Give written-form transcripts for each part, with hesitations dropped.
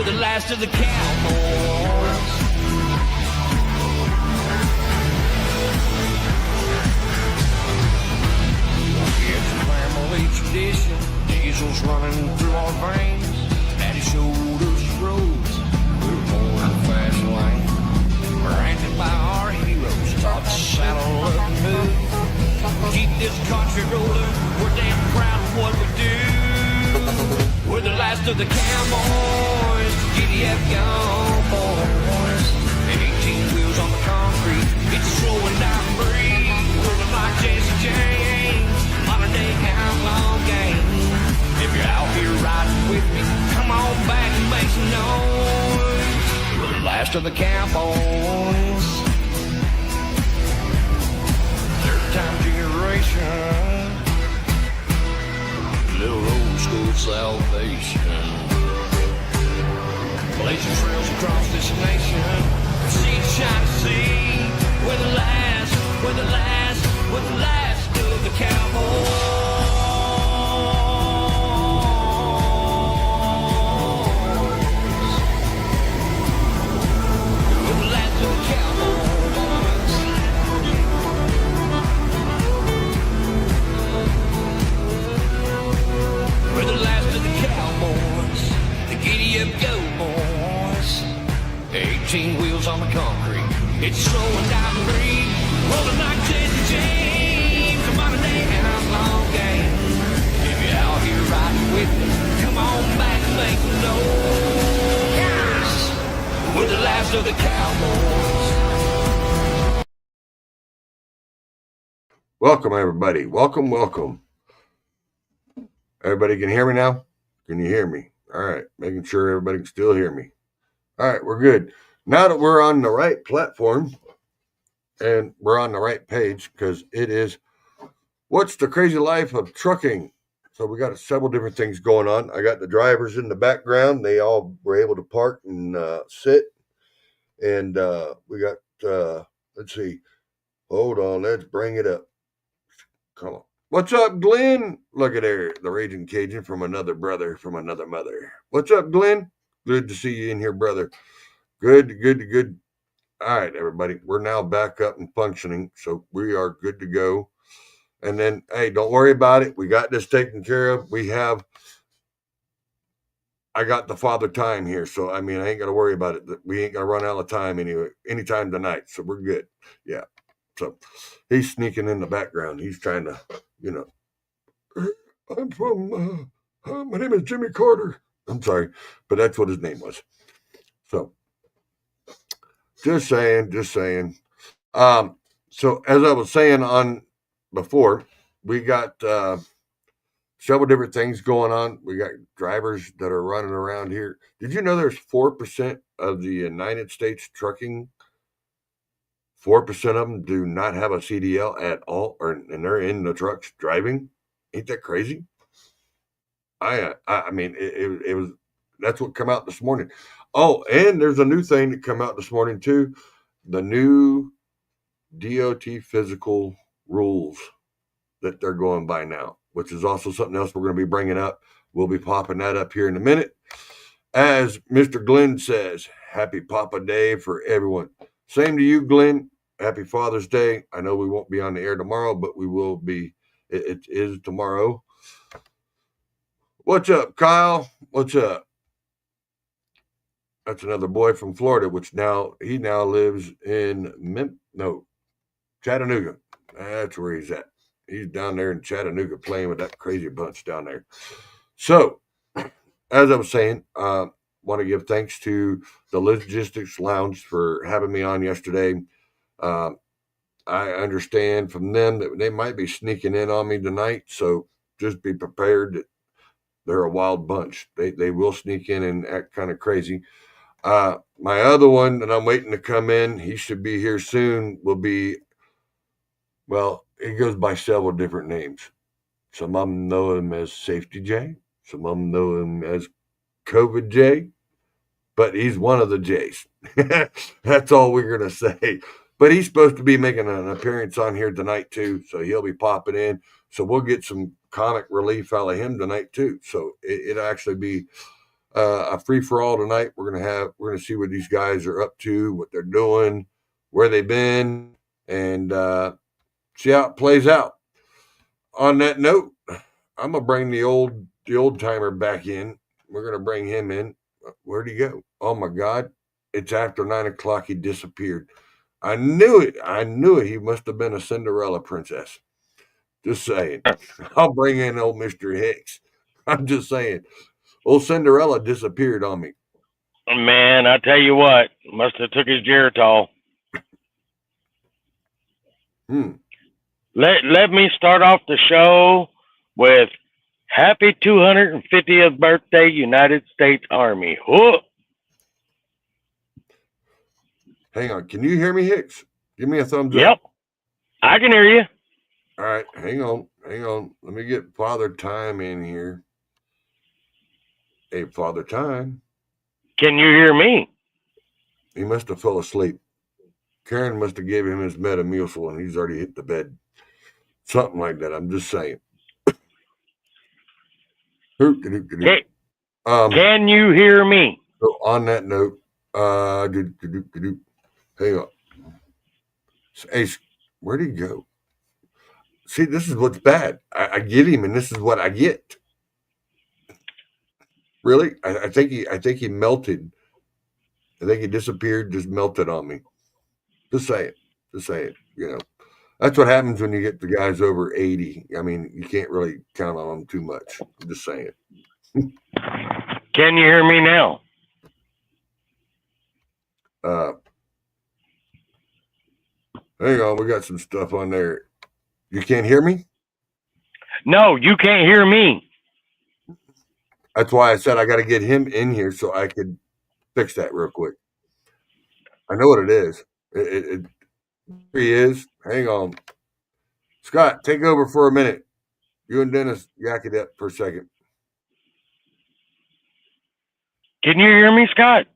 the last of the cowboys. It's a family tradition, diesels running through our veins. Daddy showed us roads, we were born in the fast lane. We're acted by our heroes, taught to saddle up and move. Keep this country rolling, we're damn proud of what we do. We're the last of the cowboys, giddy up young boys. And 18 wheels on the concrete, it's slowing down and breathe. Rolling like Jesse James, modern day outlaw game. If you're out here riding with me, come on back and make some noise. We're the last of the cowboys. Third time generation. Little old school salvation. Blazing trails across this nation. See the shiny sea. We're the last of the cowboys. We're the last of the cowboys. We're the last of the cowboys, the giddy up go boys. 18 wheels on the concrete, it's slowing down the breeze. Rolling like Jesse James, the modern day outlaw game. If you're out here riding with me, come on back and make some noise. We're the last of the cowboys. Welcome, everybody. Welcome. Everybody can hear me now? Can you hear me? All right. Making sure everybody can still hear me. All right. We're good. Now that we're on the right platform and we're on the right page, because it is What's the Crazy Life of Trucking? So we got several different things going on. I got the drivers in the background. They all were able to park and sit. And we got, let's see. Hold on. Let's bring it up. Come on. What's up, Glenn? Look at there, the Raging Cajun from another brother, from another mother. What's up, Glenn? Good to see you in here, brother. Good. All right, everybody. We're now back up and functioning, so we are good to go. And then, hey, don't worry about it. We got this taken care of. I got the father time here, so I mean, I ain't got to worry about it. We ain't gonna run out of time anyway, anytime tonight, so we're good. Yeah. So he's sneaking in the background. He's trying to, I'm from, my name is Jimmy Carter. I'm sorry, but that's what his name was. So just saying. So as I was saying on before, we got several different things going on. We got drivers that are running around here. Did you know there's 4% of the United States trucking? 4% of them do not have a CDL at all, and they're in the trucks driving. Ain't that crazy? I mean, it was, that's what come out this morning. Oh, and there's a new thing that come out this morning too. The new DOT physical rules that they're going by now, which is also something else we're going to be bringing up. We'll be popping that up here in a minute. As Mr. Glenn says, happy Papa Day for everyone. Same to you, Glenn. Happy Father's Day. I know we won't be on the air tomorrow, but we will be. It is tomorrow. What's up, Kyle? What's up? That's another boy from Florida, which he now lives in Chattanooga. That's where he's at. He's down there in Chattanooga playing with that crazy bunch down there. So, as I was saying, want to give thanks to the Logistics Lounge for having me on yesterday. I understand from them that they might be sneaking in on me tonight, so just be prepared that they're a wild bunch. They will sneak in and act kind of crazy. My other one that I'm waiting to come in, he should be here soon, will be, well, he goes by several different names. Some of them know him as Safety J. Some of them know him as COVID J. But he's one of the J's. That's all we're going to say. But he's supposed to be making an appearance on here tonight, too. So he'll be popping in. So we'll get some comic relief out of him tonight, too. So it'll actually be a free for all tonight. We're gonna see what these guys are up to, what they're doing, where they've been, and see how it plays out. On that note, I'm gonna bring the old timer back in. We're gonna bring him in. Where'd he go? Oh my God! It's after 9 o'clock. He disappeared. I knew it. I knew it. He must have been a Cinderella princess. Just saying. I'll bring in old Mister Hicks. I'm just saying. Old Cinderella disappeared on me. Man, I tell you what, must have took his Geritol. Let me start off the show with happy 250th birthday, United States Army. Whoa. Hang on. Can you hear me, Hicks? Give me a thumbs Yep, up. I can hear you. All right. Hang on. Let me get Father Time in here. Hey, Father Time. Can you hear me? He must have fell asleep. Karen must have gave him his Metamucil and he's already hit the bed. Something like that. I'm just saying. Can you hear me? So on that note, hang on. Hey, where'd he go? See, this is what's bad. I get him, and this is what I get. Really, I think he melted. I think he disappeared, just melted on me. Just say it. You know, that's what happens when you get the guys over 80. I mean, you can't really count on them too much. I'm just saying. Can you hear me now? Hang on, we got some stuff on there. You can't hear me? No, you can't hear me. That's why I said I got to get him in here so I could fix that real quick. I know what it is. Here he is. Hang on. Scott, take over for a minute. You and Dennis yak it up for a second. Can you hear me, Scott?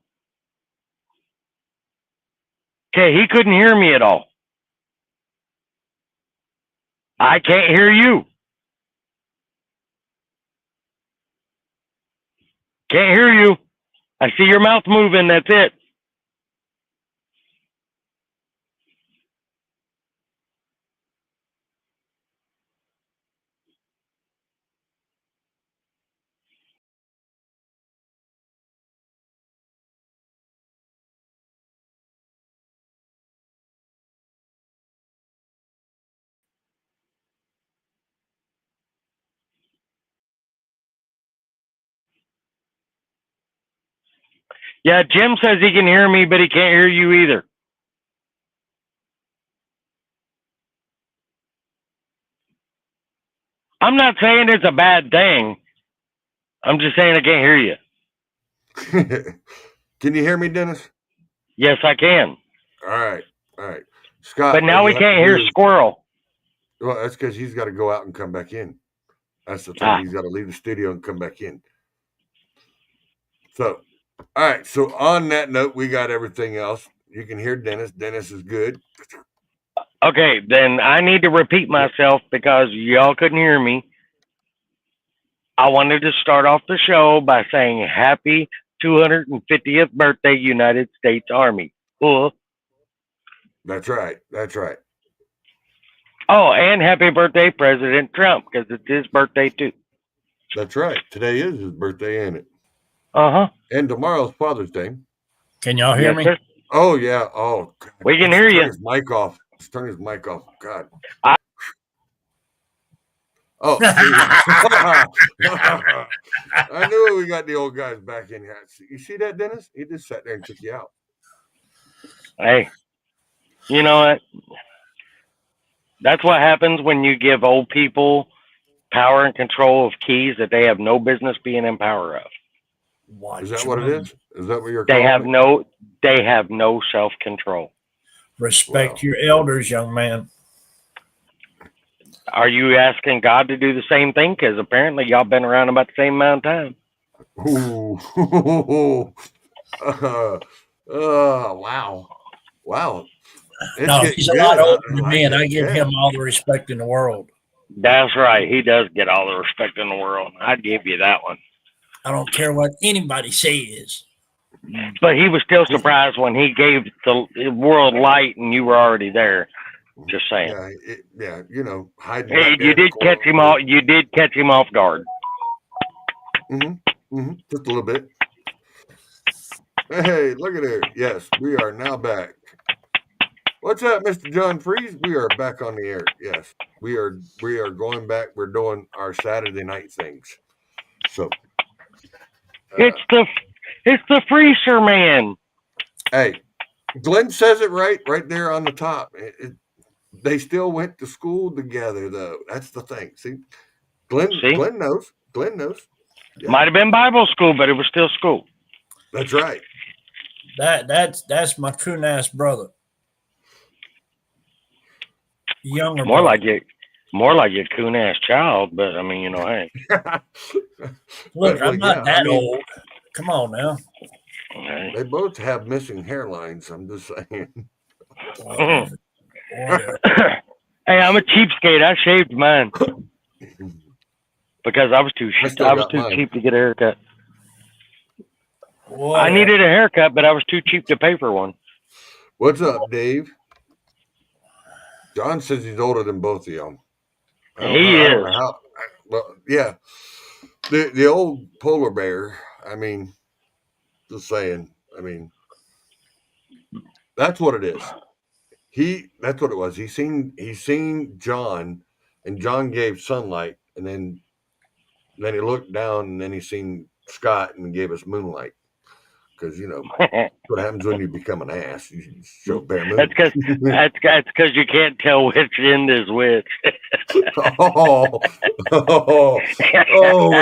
Okay, he couldn't hear me at all. I can't hear you. Can't hear you. I see your mouth moving. That's it. Yeah, Jim says he can hear me, but he can't hear you either. I'm not saying it's a bad thing. I'm just saying I can't hear you. Can you hear me, Dennis? Yes, I can. All right. Scott. But now we can't hear Squirrel. Well, that's because he's got to go out and come back in. That's the thing. He's got to leave the studio and come back in. So, all right. So on that note, we got everything else. You can hear Dennis. Dennis is good. Okay, then I need to repeat myself because y'all couldn't hear me. I wanted to start off the show by saying happy 250th birthday, United States Army. Cool. That's right. Oh, and happy birthday, President Trump, because it's his birthday too. That's right. Today is his birthday, ain't it? Uh-huh. And tomorrow's Father's Day. Can y'all hear me? Sir. Oh, yeah. Oh, God. We can hear you. Turn his mic off. Let's turn his mic off. God. Oh, I knew we got the old guys back in here. You see that, Dennis? He just sat there and took you out. Hey, you know what? That's what happens when you give old people power and control of keys that they have no business being in power of. Is that what it is? Is that what you're calling They have no self-control. Respect your elders, young man. Are you asking God to do the same thing? Because apparently y'all been around about the same amount of time. Ooh. Wow. No, he's a lot older than me, and I give him all the respect in the world. That's right. He does get all the respect in the world. I'd give you that one. I don't care what anybody says. But he was still surprised when he gave the world light and you were already there. Just saying. Yeah, hiding Hey, back there. You did catch him off guard. Just a little bit. Hey, look at there. Yes, we are now back. What's up, Mr. John Freeze? We are back on the air. Yes, we are going back. We're doing our Saturday night things. So It's the Freezer man. hey, Glenn says it right there on the top. They still went to school together, though. That's the thing. See, Glenn knows. Glenn knows. Yeah. Might have been Bible school, but it was still school. That's right. That's my coon ass brother. Younger more brother. More like your coon ass child, but I mean, hey. Look, I'm not that old. Come on now. Okay. They both have missing hairlines. I'm just saying. Hey, I'm a cheapskate. I shaved mine because I was too cheap to get a haircut. I needed a haircut, but I was too cheap to pay for one. What's up, Dave? John says he's older than both of y'all. He is. Well, yeah. The old polar bear. I mean, just saying. I mean, that's what it is. That's what it was. He seen John, and John gave sunlight, and then he looked down, and then he seen Scott, and gave us moonlight. Because what happens when you become an ass? You show bare moon. That's because you can't tell which end is which. We're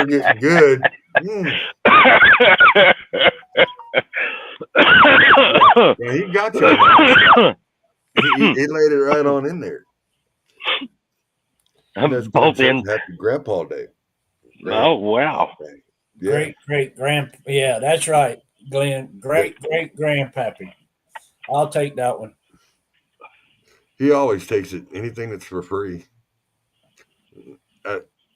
getting good. Yeah, he got you. He laid it right on in there. Both ends. Happy Grandpa Day. Oh wow! Yeah. Great grand. Yeah, that's right, Glenn. Great grandpappy. I'll take that one. He always takes it. Anything that's for free.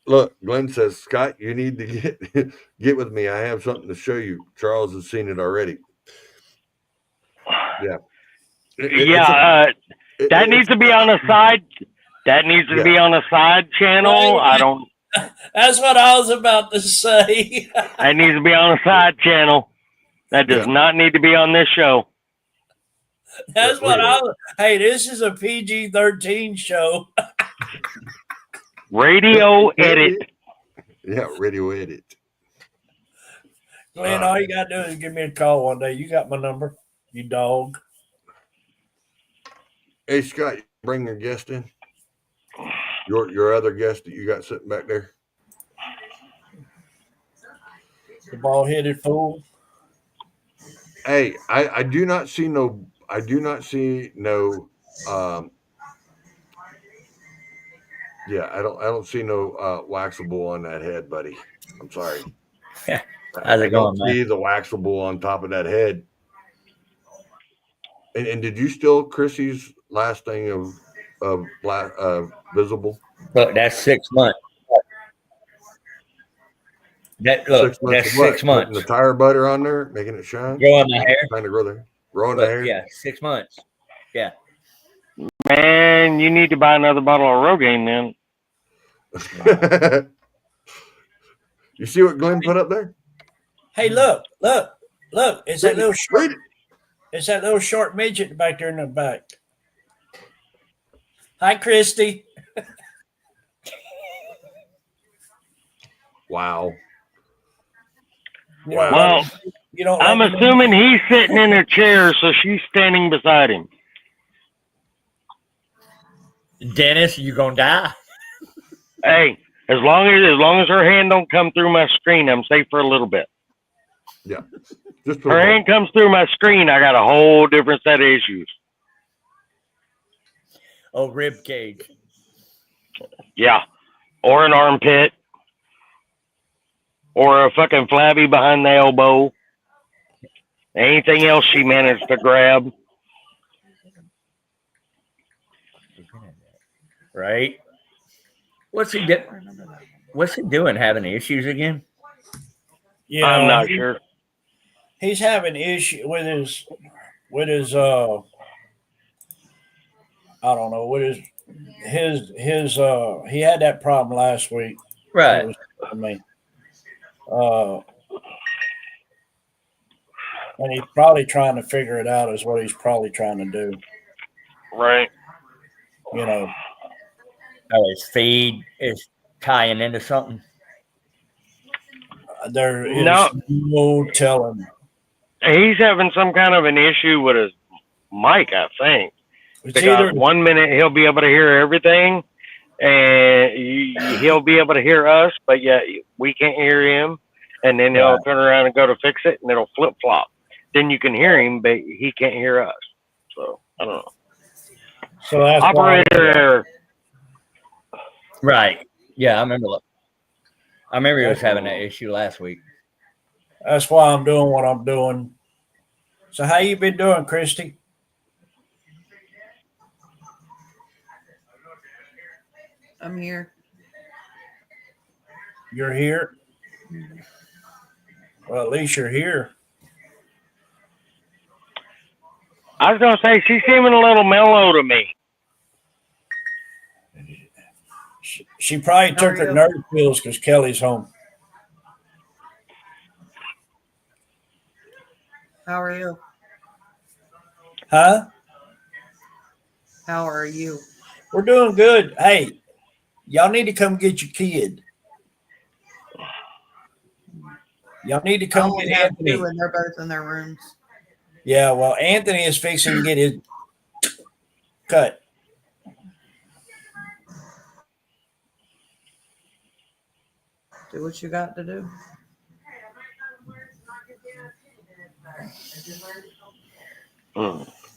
Look, Glenn says, Scott, you need to get with me. I have something to show you. Charles has seen it already. Yeah. That needs to be on a side. That needs to be on a side channel. Right. I don't. That's what I was about to say. That needs to be on a side channel. That does not need to be on this show. That's what I was. Hey, this is a PG-13 show. Radio edit. Yeah, radio edit. Glenn, all you got to do is give me a call one day. You got my number, you dog. Hey, Scott, bring your guest in. Your other guest that you got sitting back there. The bald-headed fool. Hey, I do not see no. Yeah, I don't see no waxable on that head, buddy. I'm sorry. How's it going, man? See the waxable on top of that head. And did you steal Chrissy's last thing of visible? Look, that's 6 months. That's 6 months. Putting the tire butter on there, making it shine. Growing the hair. Trying to grow there. Growing the hair. Yeah, 6 months. Yeah. Man, you need to buy another bottle of Rogaine then. You see what Glenn put up there? Hey, look. It's that little short. It's that little short midget back there in the back. Hi, Christy. Wow. Well, I'm assuming he's sitting in a chair, so she's standing beside him. Dennis, you gonna die? Hey, as long as her hand don't come through my screen, I'm safe for a little bit. Yeah. Her hand comes through my screen, I got a whole different set of issues. Oh, rib cage. Yeah. Or an armpit. Or a fucking flabby behind the elbow. Anything else she managed to grab. Right? What's he doing? Having issues again? Yeah, I'm not sure. he's having issue with his I don't know, with his he had that problem last week. He Right. was telling me. Uh and he's probably trying to figure it out is what he's probably trying to do. Right. You know. Oh, his feed is tying into something. There is No, no telling. he's having some kind of an issue with his mic, I think, It's because either 1 minute he'll be able to hear everything, and he'll be able to hear us, but yet we can't hear him. And then he'll turn around and go to fix it, and it'll flip flop. Then you can hear him, but he can't hear us. So I don't know. so that's Operator why error. Right. Yeah, I remember he was having that issue last week. that's why I'm doing what I'm doing. So how you been doing, Christy? I'm here. You're here? Well, at least you're here. I was gonna say she's seeming a little mellow to me. She probably How took are her you? nerve pills because Kelly's home. How are you? Huh? How are you? We're doing good. Hey, y'all need to come get your kid. Y'all need to I come only get have Anthony. two, and they're both in their rooms. Yeah, well, Anthony is fixing to get his cut. Do what you got to do.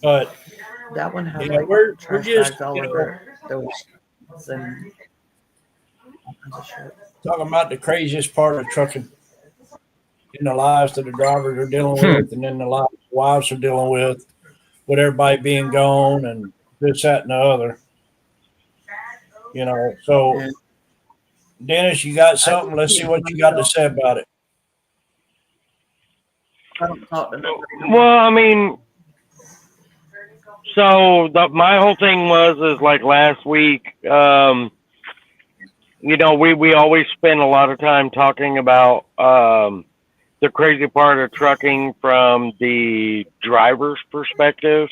But That one has yeah, like we're trash just bags all over it. There was some all kinds of shit. talking about the craziest part of trucking in the lives that the drivers are dealing with, and then the lives the wives are dealing with everybody being gone and this, that, and the other. You know, so Yeah. Dennis, you got something? Let's see what you got to say about it. I don't talk to nobody. Well, I mean, so my whole thing is like last week. You know, we always spend a lot of time talking about the crazy part of trucking from the driver's perspective,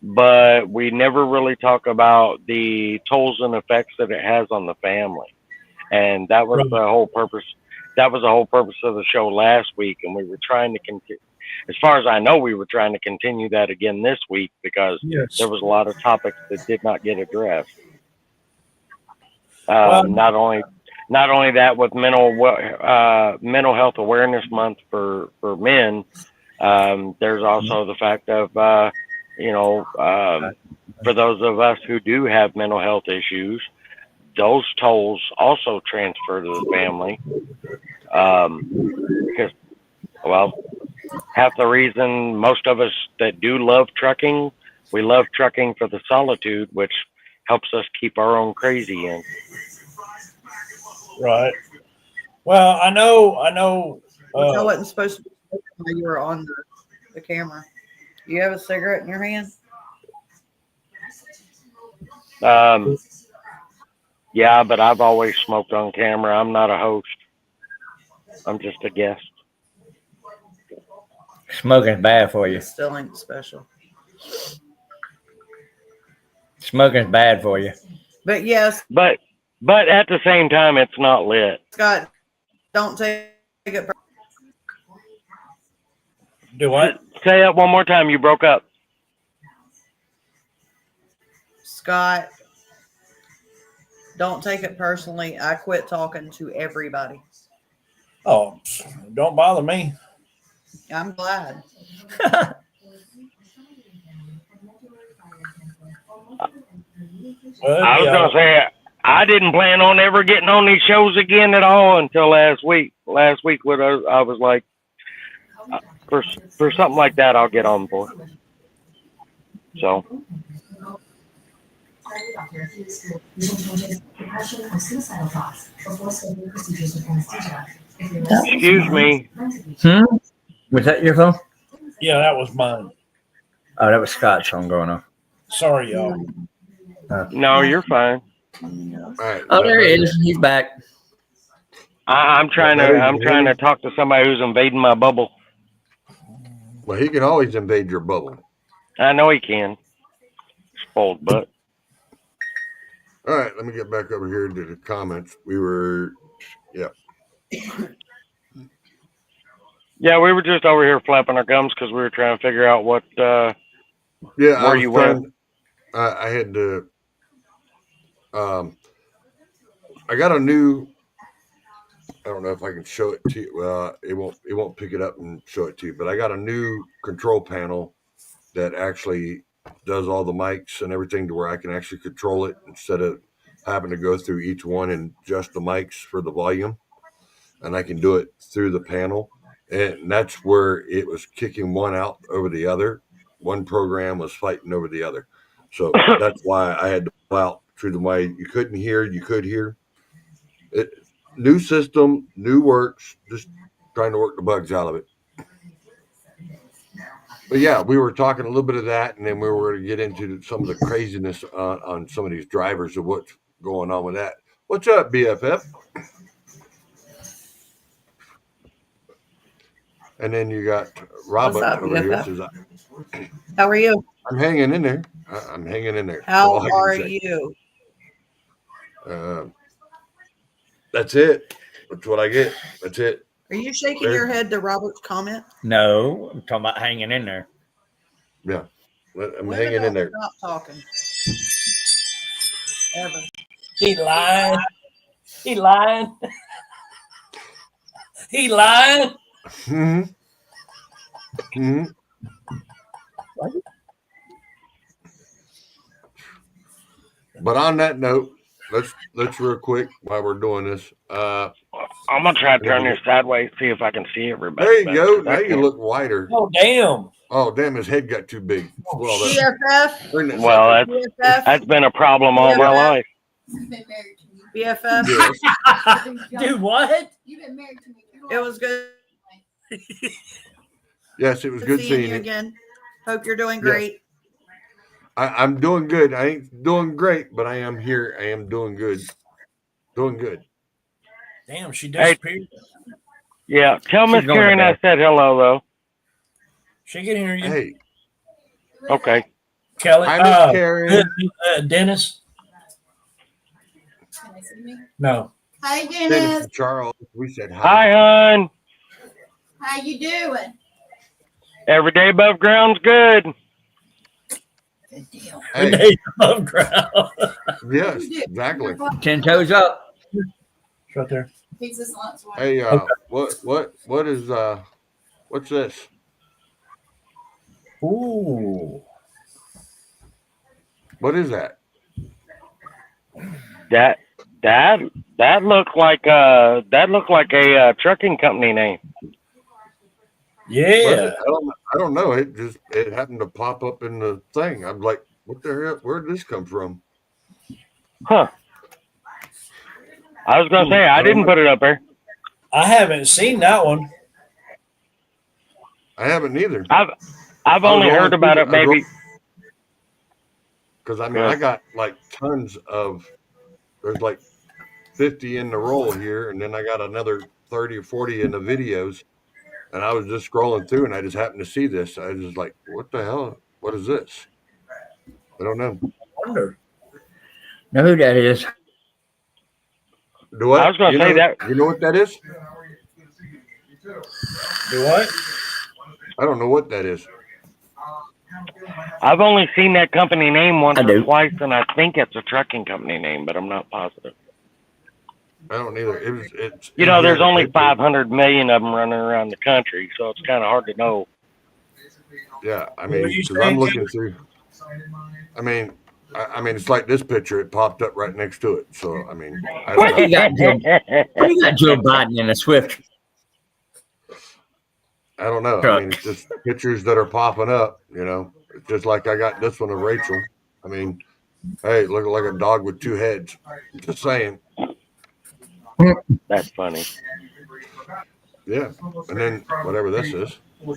but we never really talk about the tolls and effects that it has on the family. And that was the whole purpose. That was the whole purpose of the show last week, and we were trying to continue. As far as I know, we were trying to continue that again this week because Yes. there was a lot of topics that did not get addressed. Well, Not only that, with mental health awareness month for men, there's also the fact of you know, for those of us who do have mental health issues, those tolls also transfer to the family. Because, well, half the reason most of us that do love trucking, we love trucking for the solitude, which helps us keep our own crazy in. right. Well, I know. Which I wasn't supposed to be while you were on the camera. You have a cigarette in your hand? Yeah, but I've always smoked on camera. I'm not a host. I'm just a guest. Smoking's bad for you. It still ain't special. Smoking's bad for you. But yes, But at the same time, it's not lit. Scott, don't take it. Do what? Say that one more time. You broke up. Scott, don't take it personally. I quit talking to everybody. Oh, don't bother me. I'm glad. Well, I was yeah. gonna say I didn't plan on ever getting on these shows again at all until last week. Last week, when I was like, for something like that, I'll get on board. So. Excuse me. Was that your phone? Yeah, that was mine. Oh, that was Scott's phone going off. Sorry, y'all. No, you're fine. All right. Oh, there he is. He's back. I'm trying to talk to somebody who's invading my bubble. Well, he can always invade your bubble. I know he can. Spoiled butt. All right, let me get back over here to the comments. We were, Yeah, we were just over here flapping our gums because we were trying to figure out what. I where was you trying. went. I had to. I got a new. I don't know if I can show it to you. It won't pick it up and show it to you. But I got a new control panel that actually does all the mics and everything to where I can actually control it instead of having to go through each one and adjust the mics for the volume. And I can do it through the panel. And that's where it was kicking one out over the other. One program was fighting over the other. So that's why I had to pull out through the way you couldn't hear, you could hear. New system, new works, just trying to work the bugs out of it. But yeah, we were talking a little bit of that, and then we were going to get into some of the craziness on some of these drivers of what's going on with that. What's up, BFF? And then you got Robert up, over here. BFF? Says, How are you? I'm hanging in there. I'm hanging in there. How That's all I are can say. you? That's it. That's what I get. That's it. Are you shaking your head to Robert's comment? No, I'm talking about hanging in there. Yeah. I'm Women hanging in don't there. Stop talking. Ever. He lying. He lying. He lying. Mm-hmm. Mm-hmm. But on that note, let's real quick while we're doing this. I'm gonna try to turn this sideways, see if I can see everybody. There you better, go. 'cause I Now you can't- look wider. Oh, damn. Oh, damn, his head got too big. Well, BFF? bring that Well, sucker. that's been a problem all my life. BFF? Yes. Dude, what? You've been married to me. It was good Yes, it was good seeing seeing you you. again. Hope you're doing Yes. great. I'm doing good. I ain't doing great, but I am here. I am doing good. Doing good. Damn, she disappeared. Yeah, tell She's Miss going to Karen I bed. said hello though. She can hear you. Hey, Okay. Kelly. hi, Miss Karen. Dennis. Can they see me? No. Hi, Dennis Dennis. and Charles. We said hi. Hi, hon. How you doing? Every day above ground's good. Good deal. Hey, Renee above ground. yes, exactly. 10 toes up. It's right there. Pizza's lunch. One. Hey, Okay. what is what's this? Ooh. What is that? That looked like a trucking company name. Yeah. I don't know. It happened to pop up in the thing. I'm like, what the hell? Where did this come from? Huh. I was gonna say I didn't put it up there. I haven't seen that one. I haven't either. I've only heard about it maybe. Because I mean, I got like tons of. There's like 50 in the roll here, and then I got another 30 or 40 in the videos. And I was just scrolling through, and I just happened to see this. I was just like, "What the hell? What is this?" I don't know. Wonder. Know who that is? Do what? I was gonna say that. You know what that is? Do what? I don't know what that is. I've only seen that company name once I or do. twice, and I think it's a trucking company name, but I'm not positive. I don't either. It's. You know, there's only 500 million of them running around the country, so it's kind of hard to know. Yeah, I What mean, are you because I'm saying, looking through. I mean, it's like this picture. It popped up right next to it. So I mean, I What don't you know. got, you got Joe Biden in a Swift I don't know. I truck. mean, it's just pictures that are popping up. You know, it's just like I got this one of Rachel. I mean, hey, looking like a dog with two heads. Just saying. That's funny. Yeah, and then whatever this is. The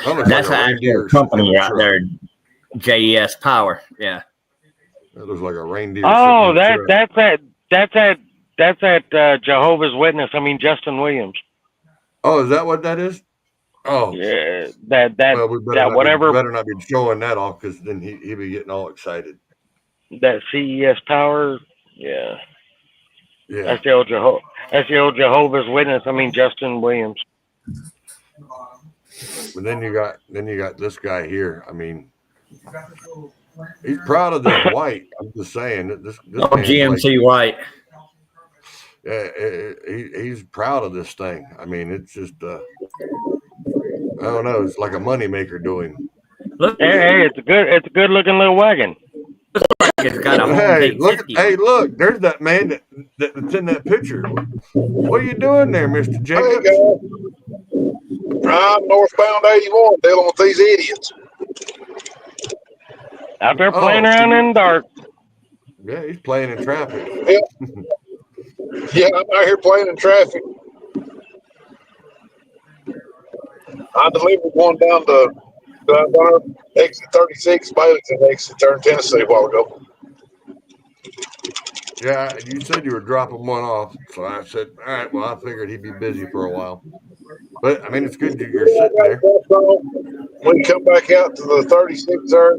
hell? That looks That's like a an reindeer actual sitting in company a out truck. there. JES Power. Yeah. That looks like a reindeer Oh, sitting in a truck. that's at Jehovah's Witness. I mean Justin Williams. Oh, is that what that is? Oh, Yeah, well, we whatever better not be showing that off because then he'd be getting all excited. that CES Power. Yeah, Yeah. that's the old Jehovah's Witness. I mean Justin Williams. But then you got this guy here. I mean, he's proud of this white. I'm just saying that this Oh, man's like, GMC White. he's proud of this thing. I mean, it's just I don't know. It's like a moneymaker doing. Look, Hey, it's a good looking little wagon. it's got a home Hey, date look! 50 Hey, on it. look! There's that man that's in that picture. What are you doing there, Mister Hey, Jacobs? guys. I'm northbound 81 dealing with these idiots. Out there Oh, playing around in the dark. Yeah, he's playing in traffic. Yeah, yeah, I'm out here playing in traffic. I delivered one down to exit 36, Bailey's and exit turn Tennessee a while ago. Yeah, you said you were dropping one off, so I said, all right. Well, I figured he'd be busy for a while. But I mean, it's good you're sitting there. When you come back out to the 36 there,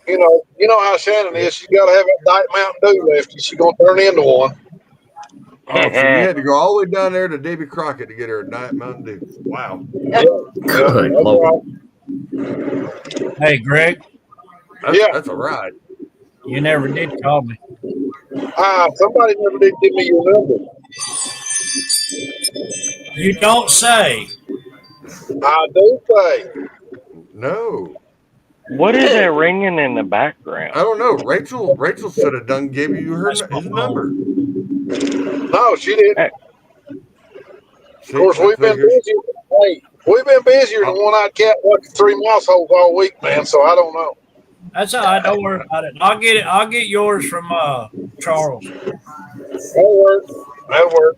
you know how Shannon is. She got to have that Diet Mountain Dew left. She's gonna turn into one. Oh, so you had to go all the way down there to Davy Crockett to get her a Diet Mountain Dew. Wow. Good that's Lord. right. Hey, Greg, That's a ride. you never did call me. Somebody never did give me your number. You don't say. I do say. No. What is that ringing in the background? I don't know. Rachel should have done gave you his number. No, she didn't. Hey. Of course, we've been busy. Hey, we've been busier than one-eyed cat watching 3 mouse holes all week, man. So I don't know. That's all right. Don't worry about it. I'll get it. I'll get yours from Charles. That'll work. That'll work.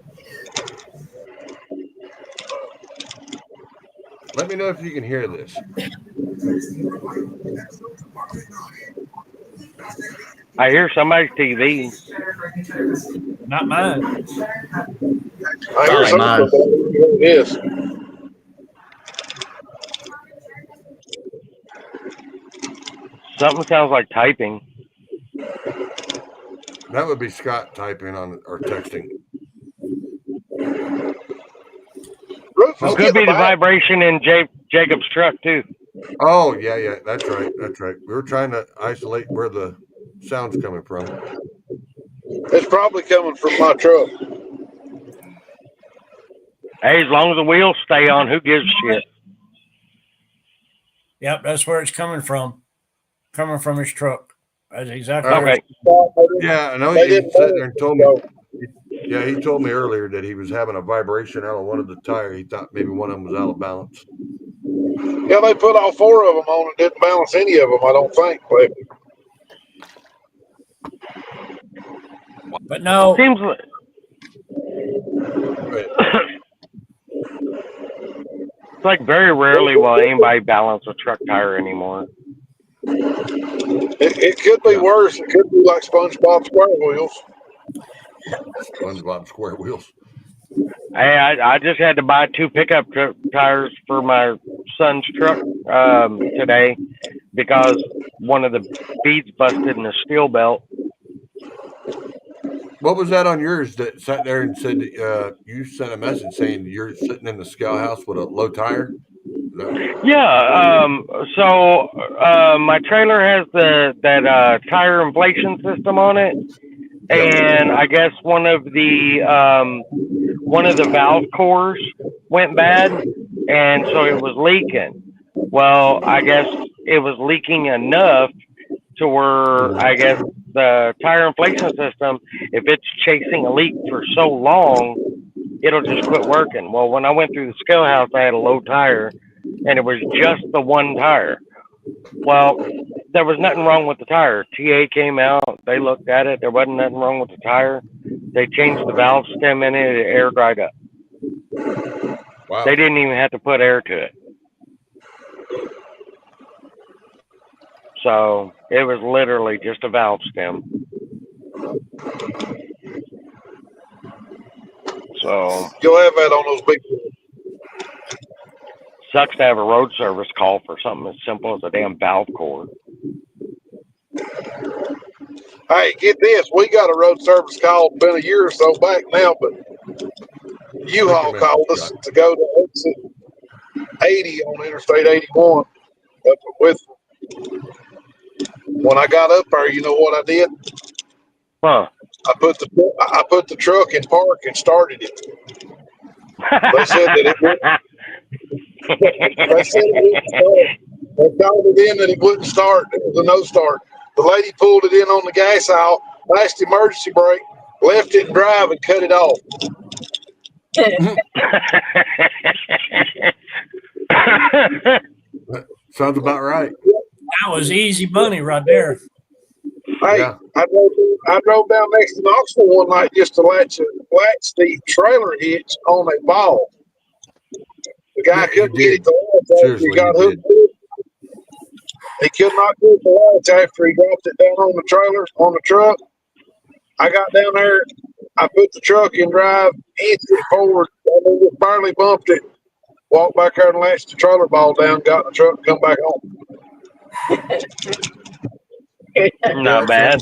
Let me know if you can hear this. I hear somebody's TV. Not mine. I hear Probably something. mine. It is. Something sounds like typing. That would be Scott typing on or texting. It could be the vibration in Jacob's truck too. Oh, yeah. That's right. We were trying to isolate where the sound's coming from. It's probably coming from my truck. Hey, as long as the wheels stay on, who gives a shit? Yep, that's where it's coming from. Coming from his truck. That's exactly Okay. Yeah, I know he sitting there and told me. Yeah, he told me earlier that he was having a vibration out of one of the tires. He thought maybe one of them was out of balance. Yeah, they put all 4 of them on and didn't balance any of them, I don't think. But no. Seems like it's like very rarely will anybody balance a truck tire anymore. It could be worse. It could be like SpongeBob Square Wheels. SpongeBob Square Wheels. Hey, I just had to buy 2 pickup tires for my son's truck today because one of the beads busted in the steel belt. What was that on yours that sat there and said you sent a message saying you're sitting in the scout house with a low tire? Yeah. So my trailer has that tire inflation system on it, and I guess one of the valve cores went bad, and so it was leaking. Well, I guess it was leaking enough to where I guess the tire inflation system, if it's chasing a leak for so long, it'll just quit working. Well, when I went through the scale house, I had a low tire, and it was just the one tire. Well, there was nothing wrong with the tire. TA came out, they looked at it, there wasn't nothing wrong with the tire. They changed the valve stem in it. It air dried up. Wow. They didn't even have to put air to it. So it was literally just a valve stem. So You'll have that on those big. sucks to have a road service call for something as simple as a damn valve cord. Hey, get this. We got a road service call, been a year or so back now, but U-Haul called us to go to exit 80 on Interstate 81 up with. When I got up there, you know what I did? Huh. I put the truck in park and started it. They said that it wouldn't. They said it wouldn't start. They called it in that it wouldn't start. It was a no start. The lady pulled it in on the gas aisle, lashed the emergency brake, left it in drive, and cut it off. Sounds about right. That was easy money right there. Hey, Yeah. I drove down next to Knoxville one night just to latch the trailer hitch on a ball. The guy Yeah, couldn't you get did. it to latch after Seriously, he got you hooked. He could not get it to latch after he dropped it down on the trailer, on the truck. I got down there. I put the truck in drive, inched it forward. I mean, just barely bumped it. Walked back there and latched the trailer ball down, got in the truck, and come back home. Not bad.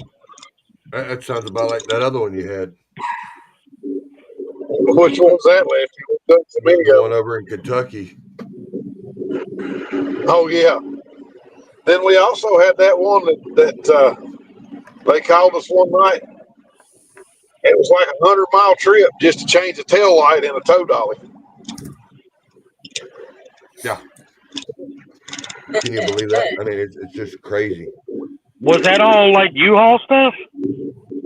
That sounds about like that other one you had. Which one was that, Lefty? The one over in Kentucky. Oh, yeah. Then we also had that one that they called us one night. It was like a 100-mile trip just to change the tail light in a tow dolly. Yeah. Can you believe that? I mean, it's just crazy. Was that all like U-Haul stuff?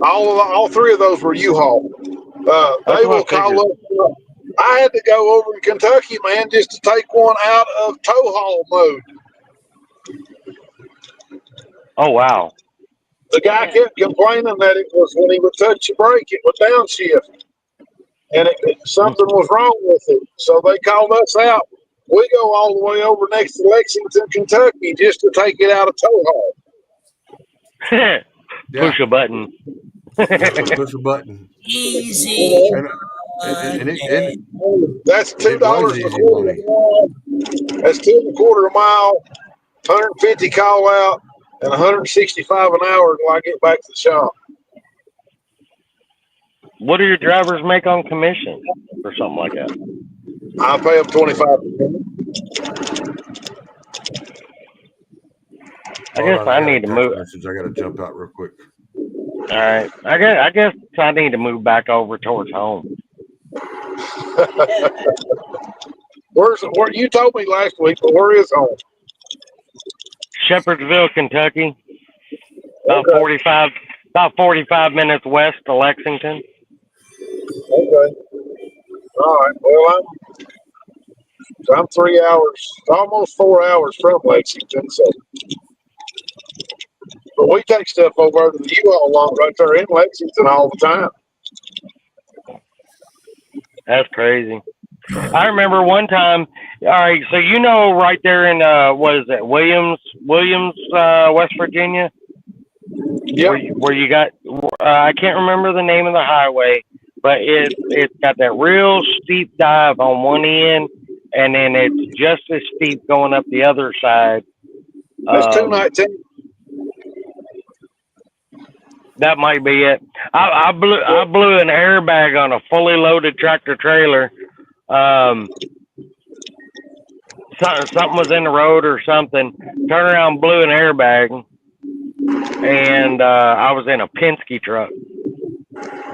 All three of those were U-Haul. They will call us. I had to go over in Kentucky, man, just to take one out of tow haul mode. Oh, wow. The guy kept complaining that it was when he would touch the brake, it would downshift. And something was wrong with it. So they called us out. We go all the way over next to Lexington, Kentucky, just to take it out of tow haul. Push a button. Push a button. Easy. And That's $2 it was a easy quarter money. a mile. That's 2.25 a mile, 150 call out, and 165 an hour until I get back to the shop. What do your drivers make on commission or something like that? I pay them 25%. I guess I need to move. Message. I got to jump out real quick. All right. I guess I need to move back over towards home. Where you told me last week, but where is home? Shepherdsville, Kentucky. About Okay. 45 minutes west of Lexington. Okay. All right. Well, I'm 3 hours, almost 4 hours from Lexington, so. But we take stuff over to the U-Haul lot right there in Lexington all the time. That's crazy. I remember one time. All right, so you know, right there in what is it, Williams, West Virginia, Yeah. where you got I can't remember the name of the highway, but it's got that real steep dive on one end, and then it's just as steep going up the other side. That's 219. That might be it. I blew an airbag on a fully loaded tractor trailer. Something was in the road or something. Turned around, blew an airbag, and I was in a Penske truck.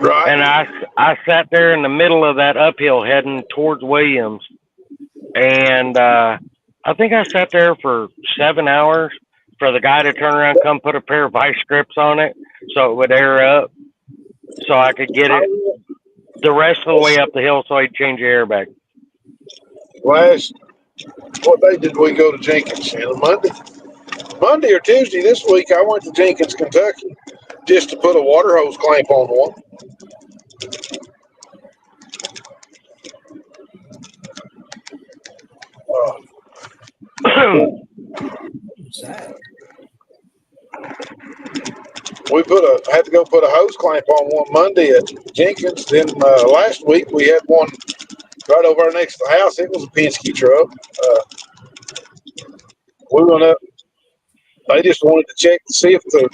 Right. And I sat there in the middle of that uphill heading towards Williams, and I think I sat there for 7 hours for the guy to turn around, come put a pair of vice grips on it so it would air up, so I could get it the rest of the way up the hill so he'd change the airbag. What day did we go to Jenkins? Monday or Tuesday this week, I went to Jenkins, Kentucky, just to put a water hose clamp on one. What's that? We had to go put a hose clamp on one Monday at Jenkins. Then last week we had one right over next to the house. It was a Penske truck. We went up. They just wanted to check to see if the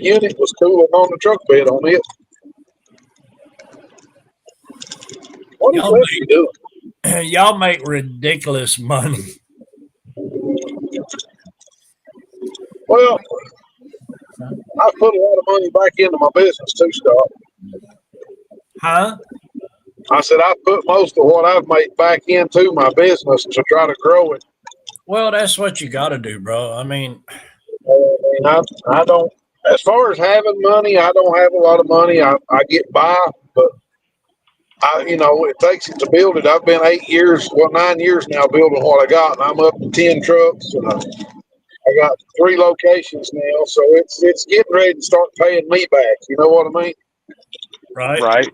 unit was cooling on the truck bed on it. What is Leslie doing? Y'all make ridiculous money. Well, I put a lot of money back into my business too, Scott. Huh? I said I put most of what I've made back into my business to try to grow it. Well, that's what you got to do, bro. I mean, I don't. As far as having money, I don't have a lot of money. I get by, but it takes it to build it. I've been 9 years now building what I got, and I'm up to 10 trucks, and I got 3 locations now, so it's getting ready to start paying me back. You know what I mean? right? Right.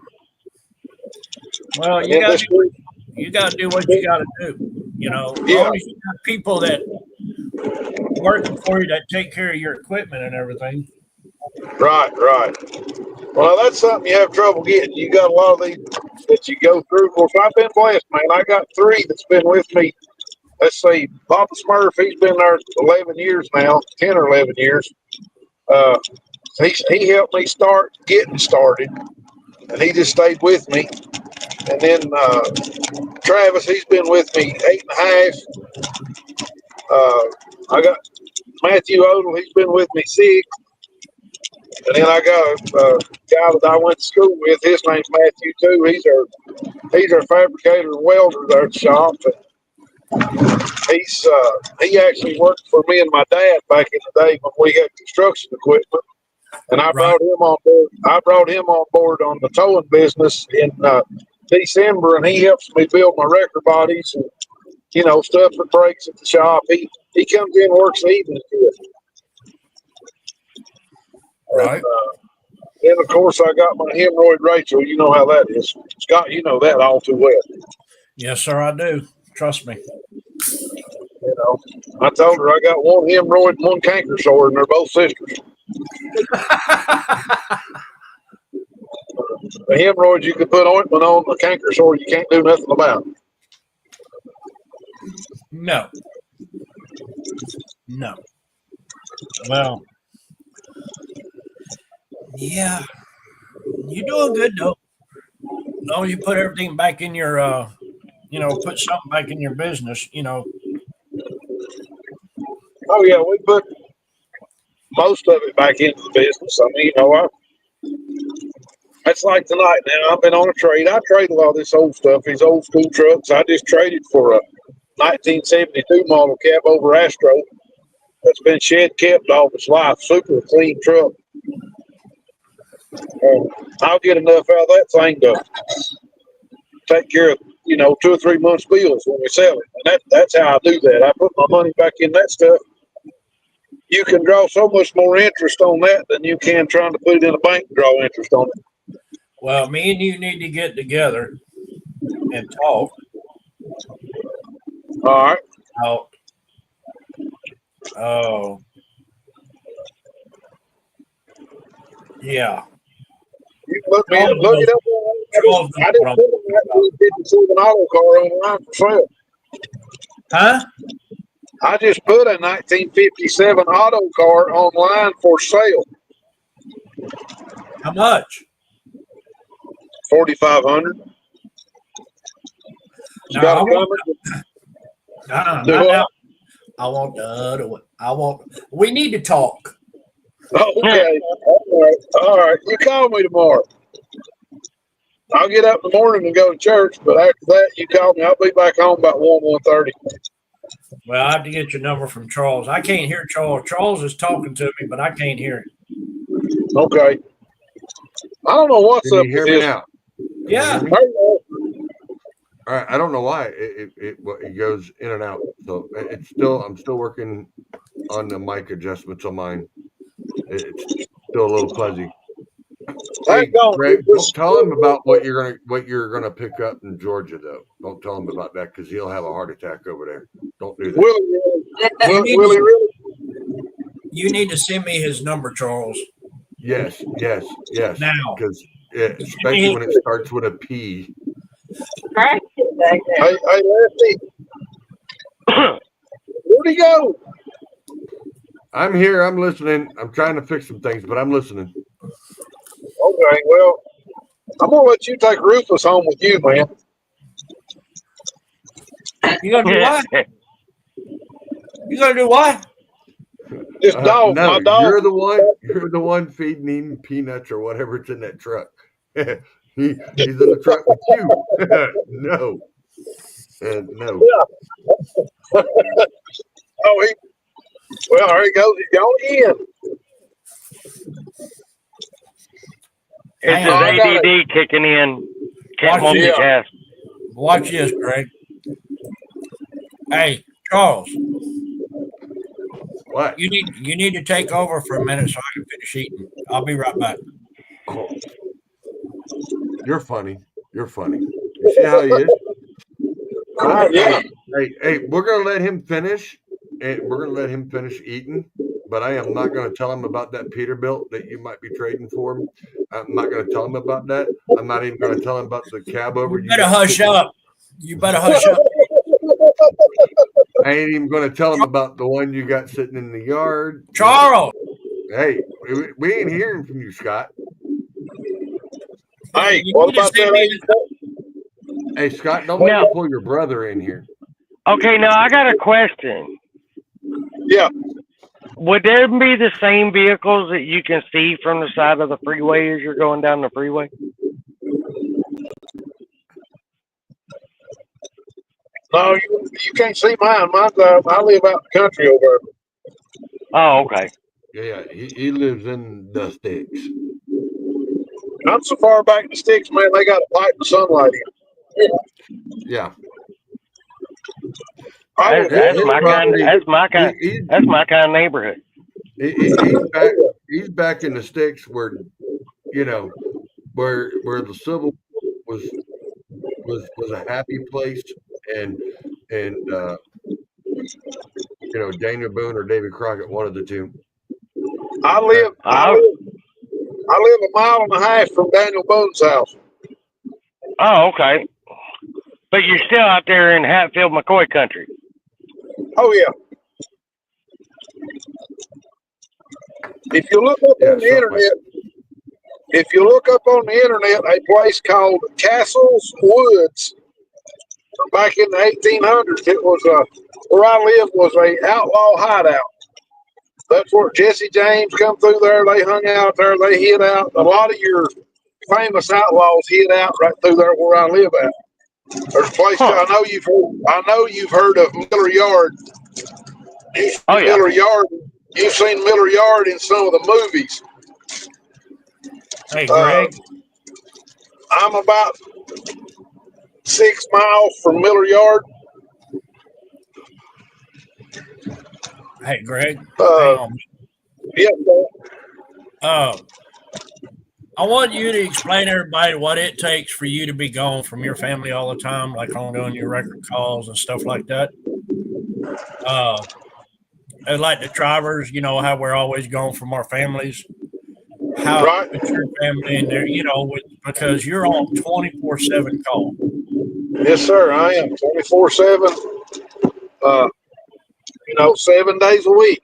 Well, And you then got this to week, do what you got to do. As Yeah. long as you got people that working for you that take care of your equipment and everything. right. Well, that's something you have trouble getting. You got a lot of these that you go through. Of course, I've been blessed, man. I got 3 that's been with me. Let's see, Papa Smurf, he's been there 11 years now, 10 or 11 years. He helped me start getting started, and he just stayed with me. And then Travis, he's been with me 8.5. I got Matthew Odell, he's been with me 6. And then I got a guy that I went to school with. His name's Matthew too. He's our fabricator and welder there at the shop. He actually worked for me and my dad back in the day when we had construction equipment. And I brought him on board. I brought him on board on the towing business in December, and he helps me build my wrecker bodies and stuff that breaks at the shop. He comes in and works the evenings with me. Right. And, then of course I got my hemorrhoid Rachel. You know how that is, Scott. You know that all too well. Yes, sir, I do. Trust me. I told her I got one hemorrhoid and one canker sore, and they're both sisters. The hemorrhoids you can put ointment on, the canker sore you can't do nothing about. No. Well, yeah, you're doing good though. As long as you put everything back in your, put something back in your business. Oh yeah, we put most of it back into the business. I mean, that's like tonight. Now I've been on a trade. I trade a lot of this old stuff, these old school trucks. I just traded for a 1972 model cab over Astro that's been shed kept all its life. Super clean truck. I'll get enough out of that thing to take care of 2 or 3 months' bills when we sell it. And that's how I do that. I put my money back in that stuff. You can draw so much more interest on that than you can trying to put it in a bank and draw interest on it. Well, me and you need to get together and talk. All right. Oh. Yeah. You can look it up. I didn't put a 1957 auto car online for sale. Huh? I just put a 1957 auto car online for sale. How much? $4,500. No, not now. I want the other one. We need to talk. Okay. All right. You call me tomorrow. I'll get up in the morning and go to church, but after that, you call me. I'll be back home about 1:30. Well, I have to get your number from Charles. I can't hear Charles. Charles is talking to me, but I can't hear him. Okay. I don't know what's Can up you hear with me this. now? Yeah. All right. I don't know why it goes in and out. So I'm still working on the mic adjustments on mine. It's still a little fuzzy. Hey, don't Greg, do don't tell him about what you're gonna pick up in Georgia, though. Don't tell him about that because he'll have a heart attack over there. Don't do that. Will he really? You need to send me his number, Charles. Yes. Now. Because especially when it starts with a P. Hey, Lefty, where'd he go? I'm here. I'm listening. I'm trying to fix some things, but I'm listening. Okay, well, I'm gonna let you take Rufus home with you, man. You gonna do what? You gonna do what? This dog, No, my dog. you're the one feeding him peanuts or whatever's in that truck. He's in the truck with you. No. No. Yeah. Oh, well, there he goes. He's going again. It's his ADD kicking in. Can't multitask. Watch this, Greg. Hey, Charles. What? You need to take over for a minute so I can finish eating. I'll be right back. Oh. You're funny. You see how he is? Yeah. Hey, we're gonna let him finish, and we're gonna let him finish eating. But I am not gonna tell him about that Peterbilt that you might be trading for him. I'm not gonna tell him about that. I'm not even gonna tell him about the cab over. You better hush up. You better hush up. I ain't even gonna tell him about the one you got sitting in the yard. Charles. Hey, we ain't hearing from you, Scott. Hey, what about that? Hey, Scott, don't let me pull your brother in here. Okay, now I got a question. Yeah. Would there be the same vehicles that you can see from the side of the freeway as you're going down the freeway? No, you can't see mine. Mine's, I live out in the country over there. Oh, okay. Yeah, he lives in the sticks. I'm so far back in the sticks, man. They got a pipe of sunlight in. Yeah. That's my kind of neighborhood. He's back in the sticks where, where the Civil War was a happy place, and Daniel Boone or Davy Crockett, one of the two. I live a mile and a half from Daniel Boone's house. Oh, okay. But you're still out there in Hatfield, McCoy country. Oh yeah. If you look up on the internet, a place called Castle's Woods, back in the 1800s, it was where I lived was a outlaw hideout. That's where Jesse James come through there. They hung out there. They hid out. A lot of your famous outlaws hid out right through there where I live at. There's a place I know you've heard of Miller Yard. Miller Yard. You've seen Miller Yard in some of the movies. Hey, Greg. I'm about 6 miles from Miller Yard. Hey, Greg. Hang on. Yeah. I want you to explain to everybody what it takes for you to be gone from your family all the time, like on doing your record calls and stuff like that. And like the drivers, how we're always gone from our families. How with your family in there, because you're on 24/7 call. Yes, sir. I am 24/7. 7 days a week.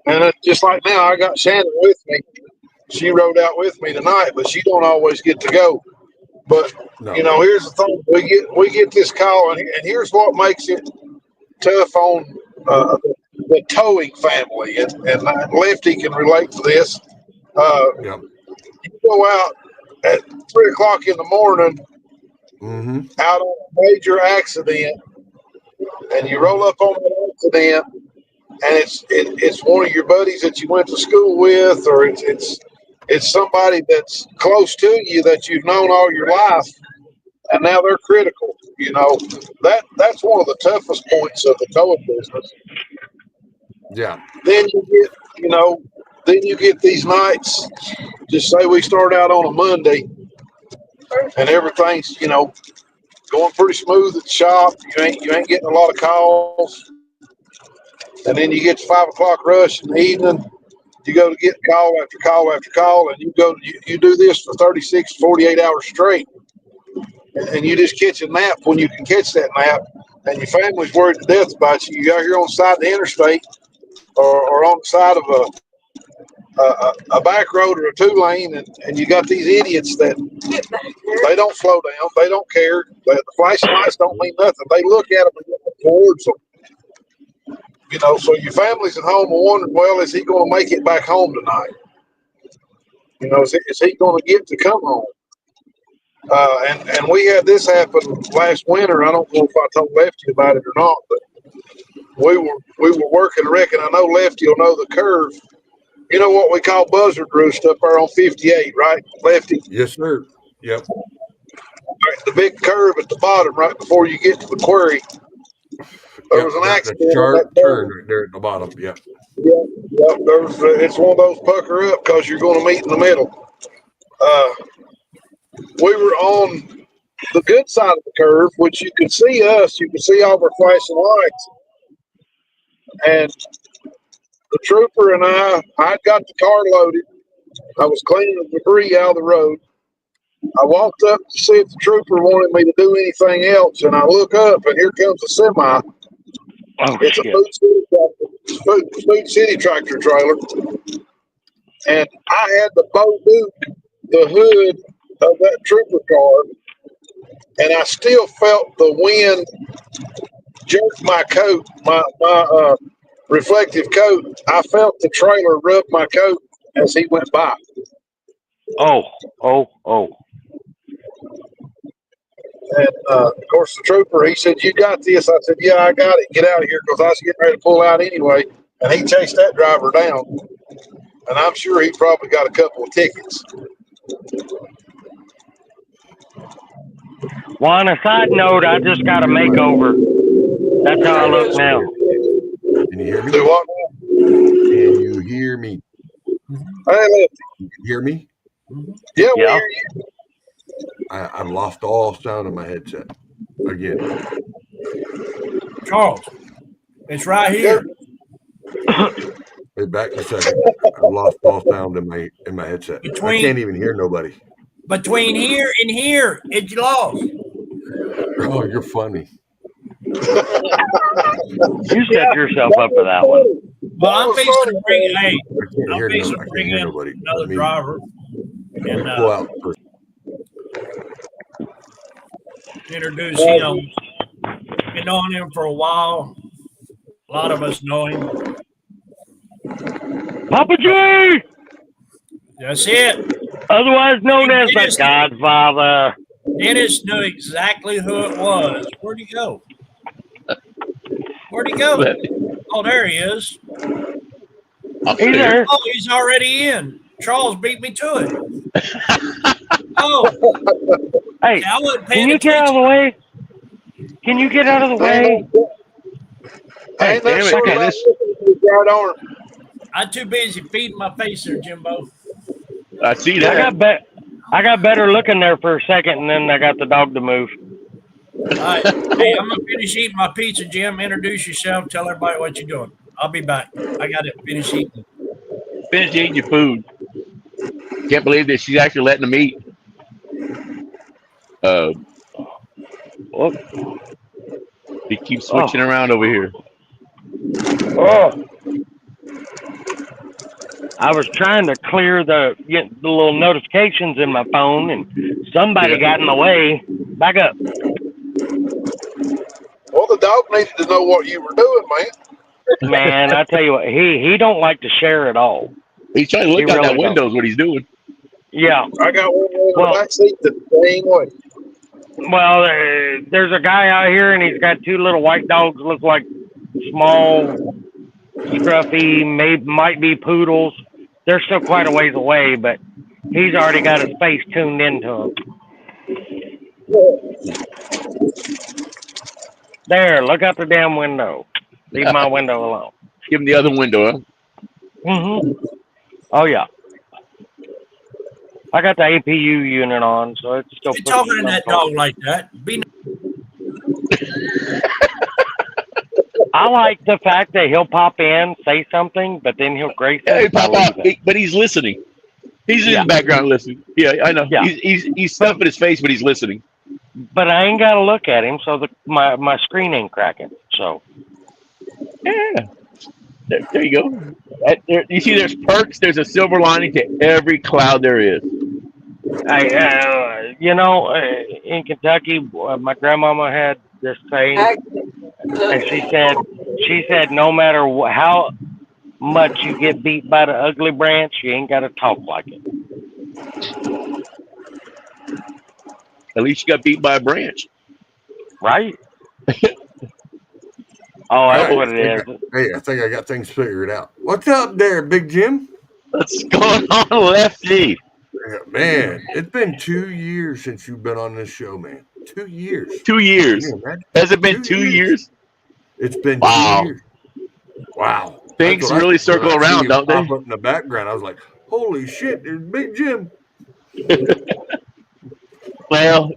And just like now, I got Shannon with me. She rode out with me tonight, but she don't always get to go. But here's the thing: we get this call, and here's what makes it tough on the towing family, and Lefty can relate to this. You go out at 3:00 in the morning, out on a major accident, and you roll up on an accident, and it's one of your buddies that you went to school with, or it's somebody that's close to you that you've known all your life, and now they're critical. That's one of the toughest points of the towing business. Yeah. Then you get, then you get these nights. Just say we start out on a Monday, and everything's going pretty smooth at the shop. You ain't getting a lot of calls, and then you get to 5 o'clock rush in the evening. You go to get call after call after call, and you do this for 36, 48 hours straight, and you just catch a nap when you can catch that nap, and your family's worried to death about you. You out here on the side of the interstate or on the side of a back road or a 2-lane, and you got these idiots that they don't slow down, they don't care. The flashing lights don't mean nothing. They look at them and look towards them. So your family's at home and wondering, well, is he going to make it back home tonight? Is he going to get to come home? And we had this happen last winter. I don't know if I told Lefty about it or not, but we were working. I reckon I know Lefty will know the curve. You know what we call buzzard roost up there on 58, right, Lefty? Yes, sir. Yep. The big curve at the bottom, right before you get to the quarry. There was an accident. That sharp turn right there at the bottom. Yep. Yep. It's one of those pucker up because you're going to meet in the middle. We were on the good side of the curve, which you could see us. You could see all our flashing lights. And the trooper and I'd got the car loaded. I was cleaning the debris out of the road. I walked up to see if the trooper wanted me to do anything else, and I look up, and here comes a semi. It's a Food City tractor trailer. And I had the Bo Duke, the hood of that trooper car, and I still felt the wind jerk my coat, my reflective coat. I felt the trailer rub my coat as he went by. Oh. And, of course, the trooper, he said, "You got this?" I said, "Yeah, I got it. Get out of here," because I was getting ready to pull out anyway. And he chased that driver down. And I'm sure he probably got a couple of tickets. Well, on a side note, I just got a makeover. That's how I look now. Can you hear me? Do what? Can you hear me? Hey, Lefty. Can you hear me? Yeah, we Yeah. hear you. I've lost all sound in my headset again. Charles, it's right here. Be back in a second. I've lost all sound in my headset. I can't even hear nobody. Between here and here, it's lost. Oh, you're funny. You set yourself up for that one. Well, I'm fixing to bring I can't hear nobody. Another driver. And pull out for introduce him. Been knowing him for a while. A lot of us know him. Papa J! That's it. Otherwise known as the Godfather. Dennis knew exactly who it was. Where'd he go? Where'd he go? Oh, there he is. He's there. Oh, he's already in. Charles beat me to it. Oh. Hey, I wasn't can you get out of the way? Can you get out of the way? Hey, damn it, I'm too busy feeding my face there, Jimbo. I see that. I got better looking there for a second, and then I got the dog to move. All right. Hey, I'm going to finish eating my pizza, Jim. Introduce yourself. Tell everybody what you're doing. I'll be back. I got to finish eating. Finish eating your food. Can't believe that she's actually letting them eat. He keeps switching around over here. Oh. I was trying to clear the little notifications in my phone, and somebody got in the way. Back up. Well, the dog needed to know what you were doing, man. Man, I tell you what, he don't like to share at all. He's trying to look out that window. Is what he's doing. Yeah. I got one in the back seat the same way. Well, there's a guy out here, and he's got two little white dogs, look like small, scruffy, might be poodles. They're still quite a ways away, but he's already got his face tuned into them. There, look out the damn window. Leave my window alone. Give him the other window, huh? Mm-hmm. Oh yeah. I got the APU unit on, so it's still You're pushing talking to some that torque. dog like that. Be I like the fact that he'll pop in, say something, but then he'll grace Yeah, us he by pop out, leaving. but he's listening. He's in Yeah. the background listening. Yeah, I know. Yeah. He's stuffing his face, but he's listening. But I ain't got to look at him, so my screen ain't cracking. So Yeah. There you go. You see, there's perks. There's a silver lining to every cloud there is. in Kentucky, my grandmama had this saying, and she said, no matter how much you get beat by the ugly branch, you ain't got to talk like it. At least you got beat by a branch. Right? Oh, All that's right. what it is. I think I got things figured out. What's up there, Big Jim? What's going on, Lefty? Yeah, man, it's been 2 years since you've been on this show, man. 2 years. 2 Can years. you imagine? Has it been 2 years? It's been 2 Wow. years. Wow. Things That's what really I said when circle I see around, you don't pop they? up in the background. I was like, holy shit, there's Big Jim. Well,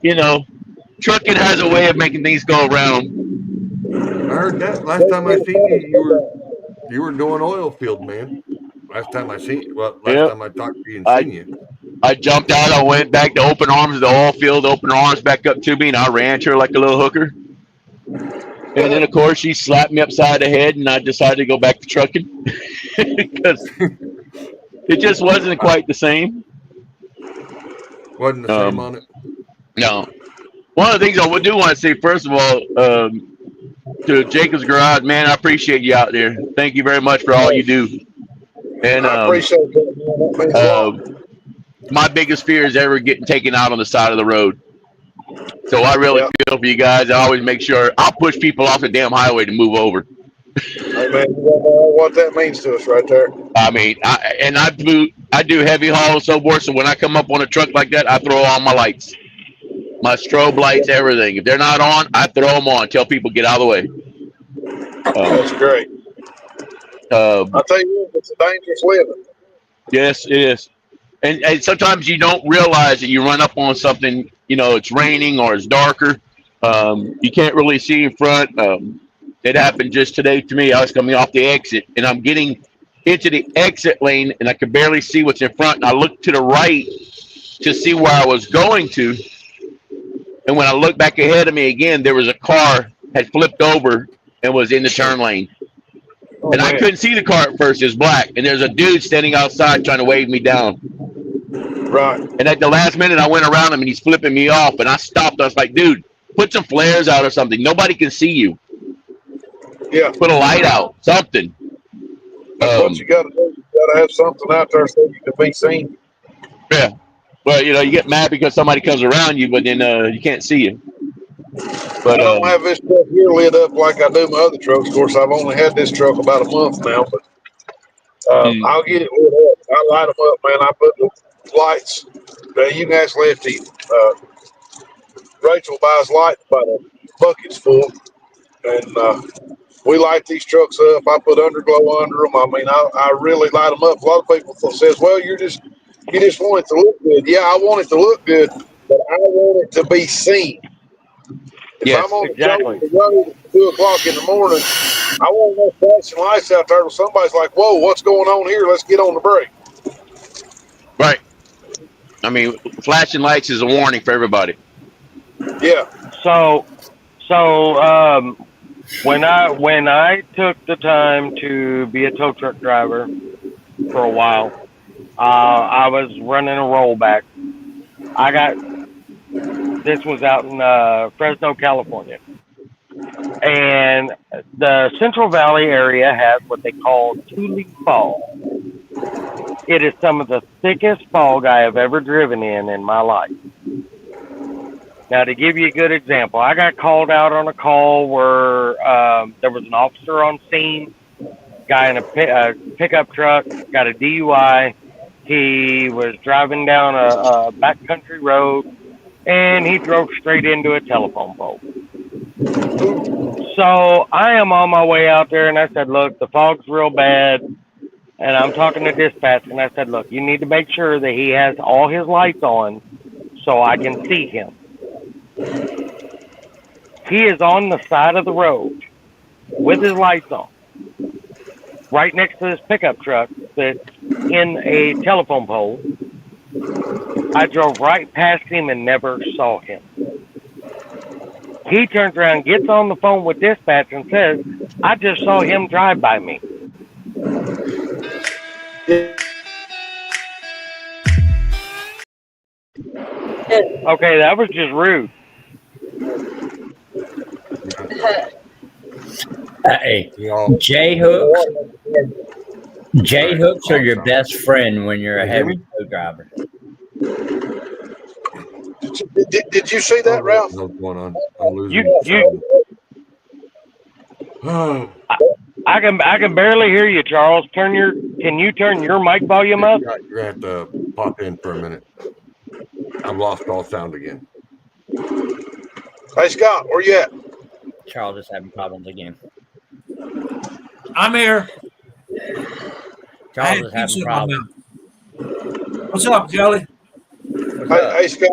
trucking has a way of making things go around. I heard that last time I seen you, you were doing oil field, man. Last time I Yep. time I talked to you and I seen you. I jumped out. I went back to open arms, the oil field, open her arms back up to me, and I ran to her like a little hooker. And then, of course, she slapped me upside the head, and I decided to go back to trucking because it just wasn't quite the same. Wasn't the same on it. No. One of the things I do want to say, first of all, to Jacob's Garage, man, I appreciate you out there. Thank you very much for all you do. And I appreciate that. my biggest fear is ever getting taken out on the side of the road. So I really feel for you guys. I always make sure I'll push people off the damn highway to move over. Hey man, you know what that means to us right there. I mean, I do heavy haul and so forth. So when I come up on a truck like that, I throw on my lights, my strobe lights, everything. If they're not on, I throw them on. Tell people get out of the way. That's great. I tell you what, it's a dangerous living. Yes, it is. And sometimes you don't realize that you run up on something, it's raining or it's darker. You can't really see in front. It happened just today to me. I was coming off the exit, and I'm getting into the exit lane, and I could barely see what's in front. And I looked to the right to see where I was going to. And when I looked back ahead of me again, there was a car had flipped over and was in the turn lane. And I couldn't see the car at first. It was black. And there's a dude standing outside trying to wave me down. Right. And at the last minute, I went around him, and he's flipping me off. And I stopped. I was like, dude, put some flares out or something. Nobody can see you. Yeah. Put a light out. Something. That's what you got to do. You got to have something out there so you can be seen. Yeah. Well, you get mad because somebody comes around you, but then you can't see you. But I don't have this truck here lit up like I do my other trucks. Of course, I've only had this truck about a month now, but I'll get it lit up. I light them up, man. I put the lights. You can ask Lefty. Rachel buys lights by the buckets full, and we light these trucks up. I put underglow under them. I mean, I really light them up. A lot of people says, "Well, you just want it to look good." Yeah, I want it to look good, but I want it to be seen. If I'm on the road at 2 o'clock in the morning, I want no flashing lights out there. Somebody's like, "Whoa, what's going on here? Let's get on the brake." Right. I mean, flashing lights is a warning for everybody. Yeah. So when I took the time to be a tow truck driver for a while, I was running a rollback. This was out in Fresno, California. And the Central Valley area has what they call two-leaf fog. It is some of the thickest fog I have ever driven in my life. Now, to give you a good example, I got called out on a call where there was an officer on scene, guy in a pickup truck, got a DUI. He was driving down a backcountry road, and he drove straight into a telephone pole. So I am on my way out there, and I said, look, the fog's real bad. and I'm talking to dispatch, and I said, look, you need to make sure that he has all his lights on so I can see him. He is on the side of the road with his lights on, right next to this pickup truck that's in a telephone pole. I drove right past him and never saw him. He turns around, gets on the phone with dispatch, and says, I just saw him drive by me. Okay, that was just rude. Hey, You know, J hooks. J hooks are your best friend when you're a Can you hear heavy me? tow driver. Did you see I that, don't know what Ralph? the hell's going on. I'm You, losing you, sound. I can barely hear you, Charles. Can you turn your mic volume up? You're gonna have to pop in for a minute. I've lost all sound again. Hey, Scott, where you at? Charles is having problems again. I'm here. Charles is having problems. What's up, Jelly? What's Hey, up? hey, Scott.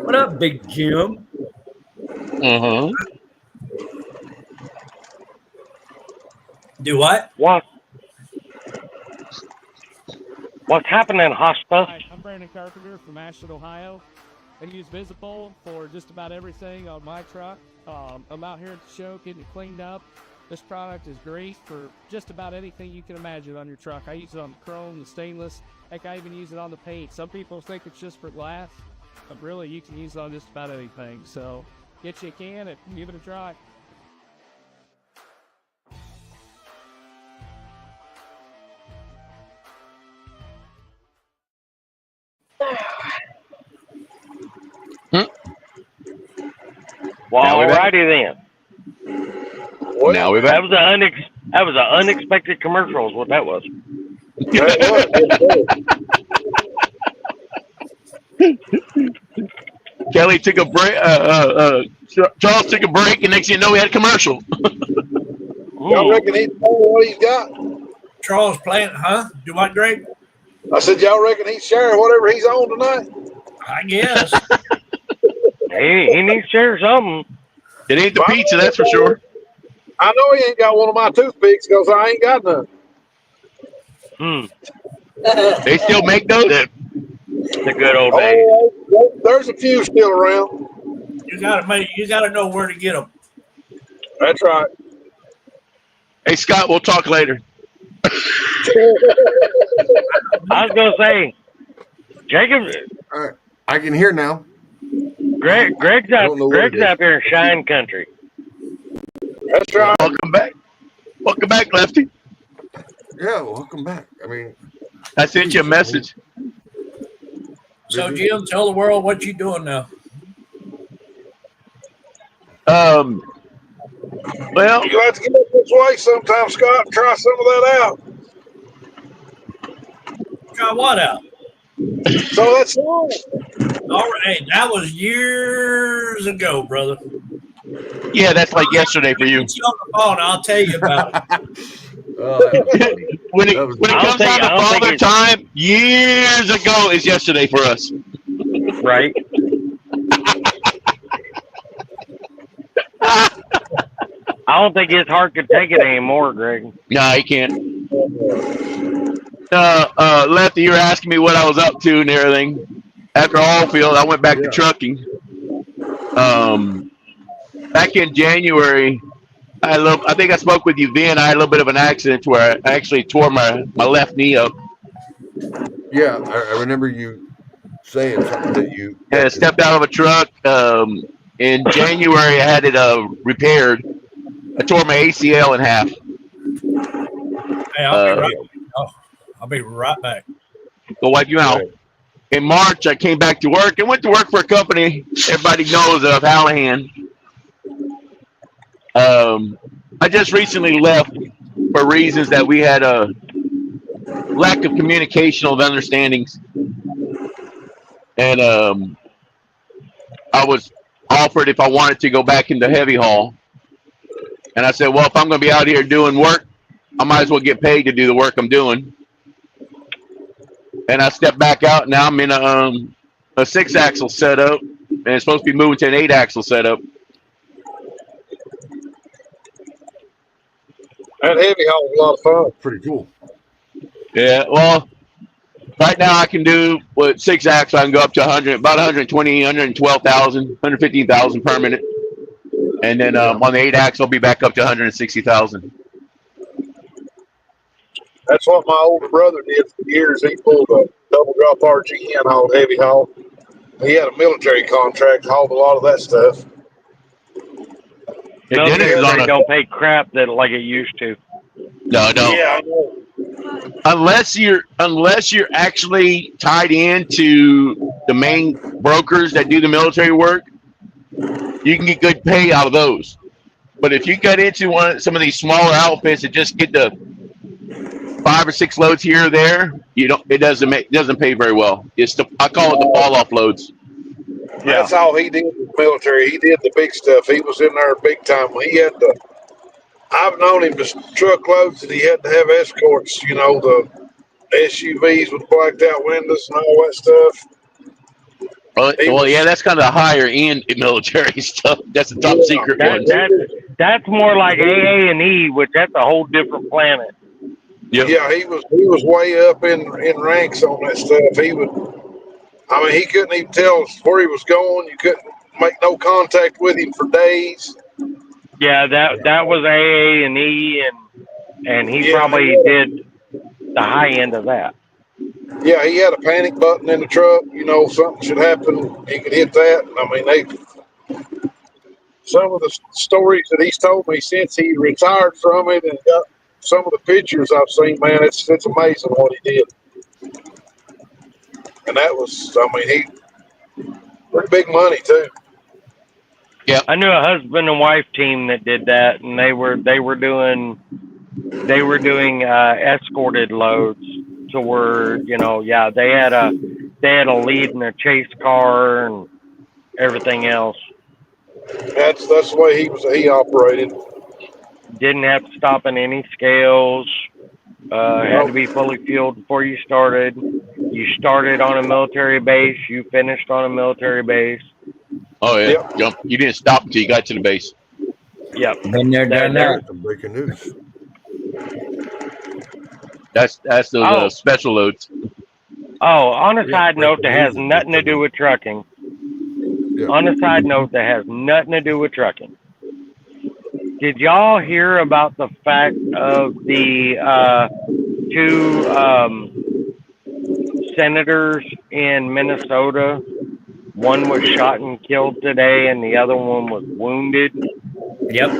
What up, Big Jim? Mm-hmm. Do what? What's happening, Hosta? Hi, I'm Brandon Carpenter from Ashland, Ohio. I use Visible for just about everything on my truck. I'm out here at the show getting it cleaned up. This product is great for just about anything you can imagine on your truck. I use it on the chrome, the stainless. Heck, I even use it on the paint. Some people think it's just for glass, but really you can use it on just about anything. So get you a can and give it a try. Well, Now we're back. alrighty then. Well, Now we're That back. was an unexpected commercial is what that was. Kelly took a break. Charles took a break, and next thing you know, we had a commercial. y'all reckon he's sharing what he's got? Charles playing, huh? Do what, Greg? I said, y'all reckon he's sharing whatever he's on tonight? I guess. He needs to share something. It ain't the pizza, that's for sure. I know he ain't got one of my toothpicks because I ain't got none. They still make those. The good old days. Oh, there's a few still around. You gotta know where to get them. That's right. Hey, Scott, we'll talk later. I was gonna say, Jacob, All right, I can hear now. Greg's I don't know what it is. out there in Shine Country. That's right. Welcome back. Welcome back, Lefty. Yeah, welcome back. I mean, I sent you a message. So, Jim, tell the world what you doing now. Well, You have to get up this way sometime, Scott, and try some of that out. Try what out? So that's all. All right, hey, that was years ago, brother. yeah, that's like yesterday for you. Get you on the phone, I'll tell you about it. When it That was- when it I don't comes think- down to I don't think father it's- time, years ago is yesterday for us. Right. I don't think his heart could take it anymore, Greg. No, he can't. Lefty, you were asking me what I was up to and everything. After Allfield, I went back to trucking. Back in January, I think I spoke with you then. I had a little bit of an accident where I actually tore my left knee up. yeah, I remember you saying something that you. I stepped out of a truck. In January, I had it repaired. I tore my ACL in half. Hey, I'll be right back. Go wipe you out. Right. In March, I came back to work. I went to work for a company everybody knows of, Hallahan. I just recently left for reasons that we had a lack of communication of understandings. And I was offered if I wanted to go back into heavy haul. And I said, well, if I'm going to be out here doing work, I might as well get paid to do the work I'm doing. and I stepped back out. Now I'm in a 6-axle setup, and it's supposed to be moving to an 8-axle setup. That heavy haul was a lot of fun. Pretty cool. Yeah, well, right now I can do with 6-axle. I can go up to 100, about 120, 112,000, 115,000 per minute, and then on the 8-axle, I'll be back up to 160,000. That's what my older brother did for years. He pulled a double drop RGN, hauled heavy haul. He had a military contract, hauled a lot of that stuff. Yeah, Dennis is on Military a, don't pay crap that like it used to. no, no. Yeah, I know. Unless you're actually tied into the main brokers that do the military work, you can get good pay out of those. But if you get into some of these smaller outfits that just get the 5 or 6 loads here or there, it doesn't pay very well. I call it the fall off loads. That's all he did in the military. He did the big stuff. He was in there big time. I've known him to truck loads, and he had to have escorts, the SUVs with blacked out windows and all that stuff. Well, yeah, that's kind of the higher end military stuff. That's the top secret one. That's more like AA&E, which that's a whole different planet. Yep. Yeah, he was way up in ranks on that stuff. He couldn't even tell us where he was going. You couldn't make no contact with him for days. Yeah, that was AA&E, and he probably did the high end of that. Yeah, he had a panic button in the truck. Something should happen, he could hit that. Some of the stories that he's told me since he retired from it, and got some of the pictures I've seen, man, it's amazing what he did. And that was, he pretty big money too. Yeah, I knew a husband and wife team that did that, and they were doing escorted loads to where they had a lead in a chase car and everything else. That's the way he operated. Didn't have to stop in any scales. Had to be fully fueled before you started. You started on a military base. You finished on a military base. Oh yeah, yep. You didn't stop until you got to the base. Yep. Been there, done that. Some breaking news. That's those special loads. Oh, on a side note that has nothing to do with trucking. Yeah. On a side note that has nothing to do with trucking. Did y'all hear about the fact of the 2 senators in Minnesota? One was shot and killed today, and the other one was wounded. Yep.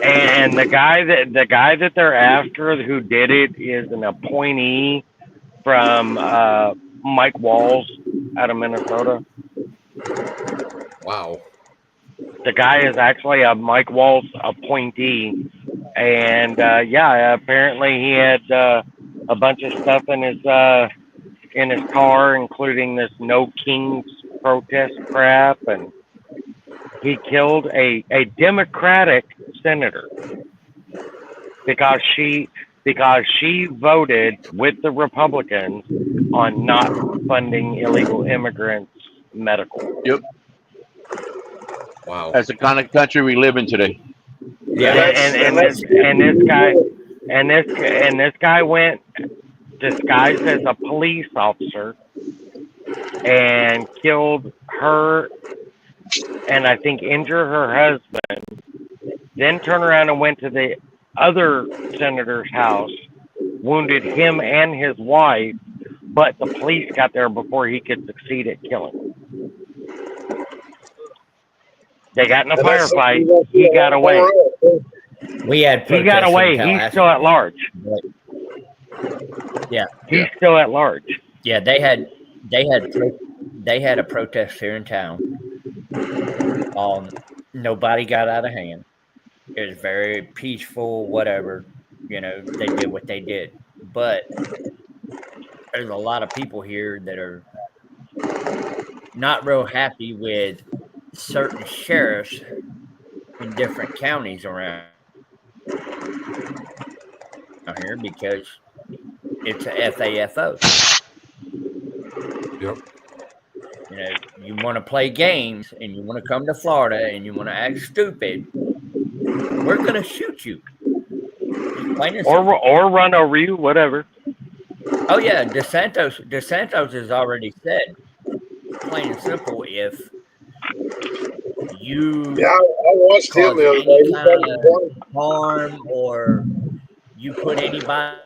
And the guy that they're after who did it is an appointee from Mike Walls out of Minnesota. Wow. The guy is actually a Mike Walls appointee, and apparently he had a bunch of stuff in his car, including this No Kings protest crap, and he killed a Democratic senator because she voted with the Republicans on not funding illegal immigrants medical. Yep. Wow. That's the kind of country we live in today. Yeah. And this guy went disguised as a police officer and killed her and I think injured her husband. Then turned around and went to the other senator's house, wounded him and his wife, but the police got there before he could succeed at killing him. They got in a firefight. He got away. We had He got away. He's still at large. Yeah. He's still at large. Yeah, they had a protest here in town. Nobody got out of hand. It was very peaceful, whatever. They did what they did. But there's a lot of people here that are not real happy with certain sheriffs in different counties around. out here because it's a FAFO. Yep. You know, you want to play games and you want to come to Florida and you want to act stupid, we're going to shoot you. Plain and simple. Or run over you, whatever. Oh yeah, DeSantos has already said, plain and simple, if you Yeah, I watched him cause the other day. any He kind fucking of won. harm or you put anybody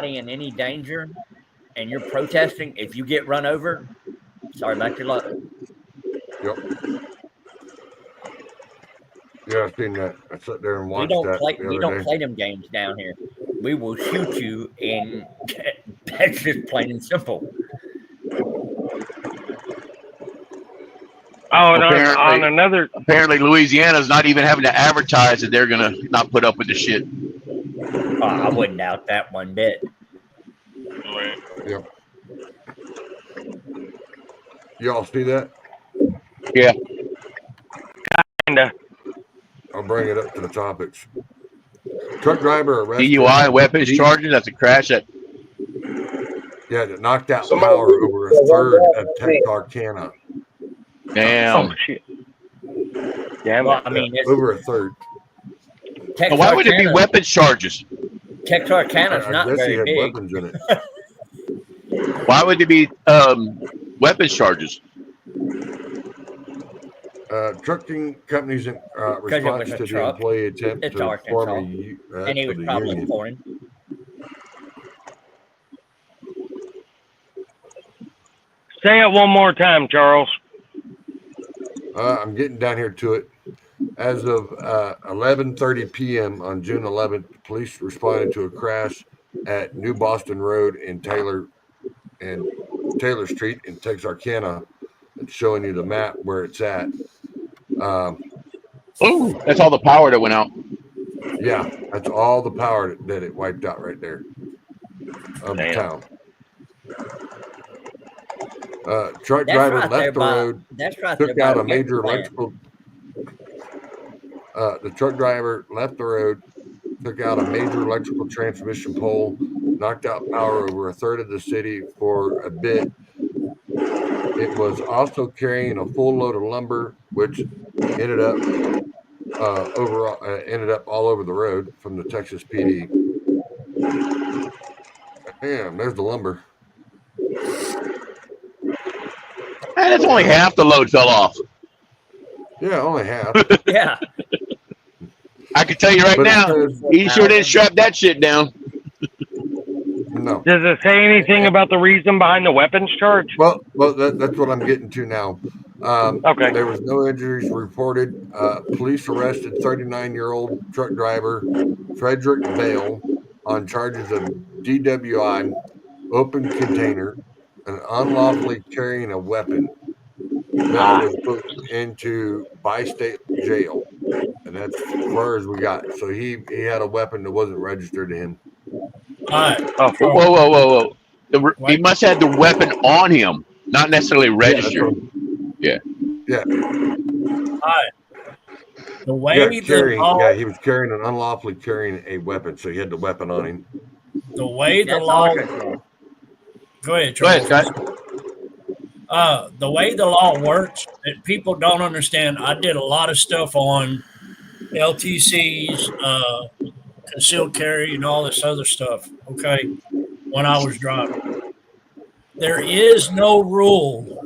in any danger and you're protesting, if you get run over, sorry about your luck. Yep. Yeah, I've seen that. I sat there and We watched that the don't other day. play them games down here. We will shoot you, and that's just plain and simple. Oh, and on another. Apparently, Louisiana's not even having to advertise that they're gonna not put up with the shit. I wouldn't doubt that one bit. Yep. Y'all see that? Yeah. Kinda. I'll bring it up to the topics. Truck driver arrested. DUI, weapons charges. That's a crash. That Yeah, that knocked out Somebody power really over a said third that of was Texarkana. damn. Oh shit. Damn Well, it. I mean, it's Over a third. But why would it be Texarkana. weapons charges? Texarkana's I not guess he very had big. weapons in it. Why would it be weapons charges? Trucking companies in Because it response was a to the truck. employee attempt It's to form Arkansas. a And he for was the probably union. foreign. Say it one more time, Charles. I'm getting down here to it. As of 11:30 p.m. on June 11th, police responded to a crash at New Boston Road in Taylor Street in Texarkana. It's showing you the map where it's at. Ooh, that's all the power that went out. Yeah, that's all the power that it wiped out right there of the town. Truck driver left the road, took out a major electrical. The truck driver left the road, took out a major electrical transmission pole, knocked out power over a third of the city for a bit. It was also carrying a full load of lumber, which ended up ended up all over the road from the Texas PD. Damn, there's the lumber. Hey, that's only half the load fell off. Yeah, only half. Yeah. I can tell you right now, he sure didn't strap that shit down. No. Does it say anything about the reason behind the weapons charge? Well, that's what I'm getting to now. Okay. There was no injuries reported. Police arrested 39-year-old truck driver Frederick Bale on charges of DWI, open container, and unlawfully carrying a weapon. Bell was booked into bi-state jail, and that's as far as we got. So he had a weapon that wasn't registered to him. All right. Whoa. He must have the weapon on him, not necessarily registered. Yeah. All right. The way he was carrying and unlawfully carrying a weapon, so he had the weapon on him. The way the law. Go ahead, Charles. Go ahead, the way the law works, that people don't understand. I did a lot of stuff on LTCs, concealed carry, and all this other stuff. Okay, when I was driving, there is no rule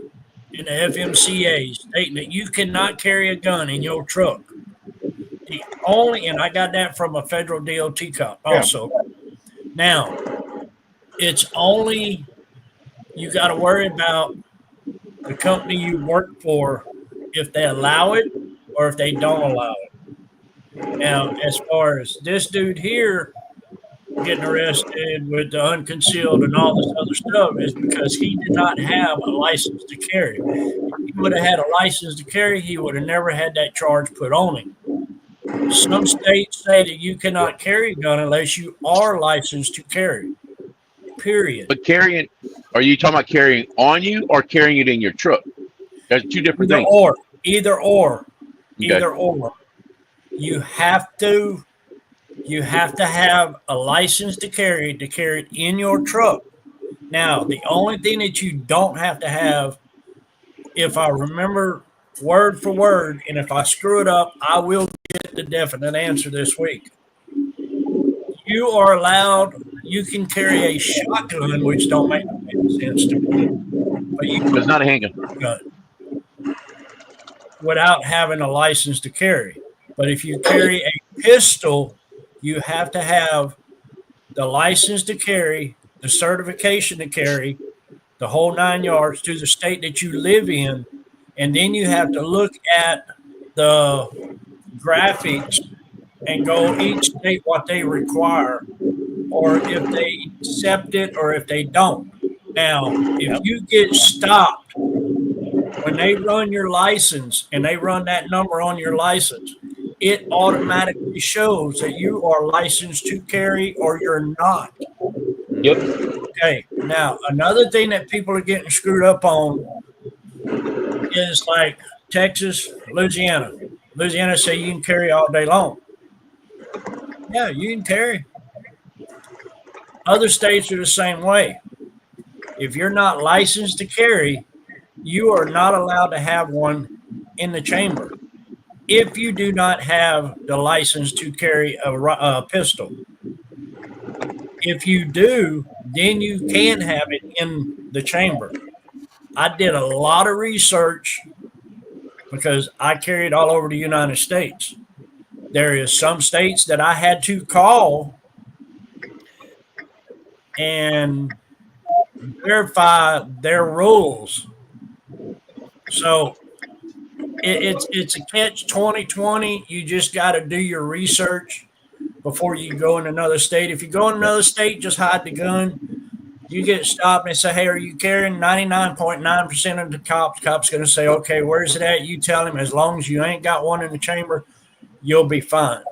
in the FMCA stating that you cannot carry a gun in your truck. The only, and I got that from a federal DOT cop also. Now, it's only you got to worry about the company you work for, if they allow it or if they don't allow it. Now, as far as this dude here getting arrested with the unconcealed and all this other stuff, is because he did not have a license to carry. If he would have had a license to carry, he would have never had that charge put on him. Some states say that you cannot carry a gun unless you are licensed to carry. Period. But carrying, are you talking about carrying on you or carrying it in your truck? There's two different things. Either or. Okay. You have to you have to have a license to carry it in your truck. Now, the only thing that you don't have to have, if I remember word for word, and if I screw it up, I will get the definite answer this week. You are allowed, you can carry a shotgun, which don't make any sense to me, but you It's not a handgun. gun without having a license to carry. But if you carry a pistol, you have to have the license to carry, the certification to carry, the whole 9 yards to the state that you live in. And then you have to look at the graphics and go each state what they require, or if they accept it or if they don't. Now, if you get stopped when they run your license and they run that number on your license, it automatically shows that you are licensed to carry or you're not. Yep. Okay. Now, another thing that people are getting screwed up on is like Texas, Louisiana. Louisiana say you can carry all day long. Yeah, you can carry. Other states are the same way. If you're not licensed to carry, you are not allowed to have one in the chamber if you do not have the license to carry a pistol. If you do, then you can have it in the chamber. I did a lot of research because I carried all over the United States. There is some states that I had to call and verify their rules. So it's a catch 2020. You just got to do your research before you go in another state. If you go in another state, just hide the gun. You get stopped and they say, hey, are you carrying? 99.9% of the cop's going to say, okay, where's it at? You tell him, as long as you ain't got one in the chamber, you'll be fine.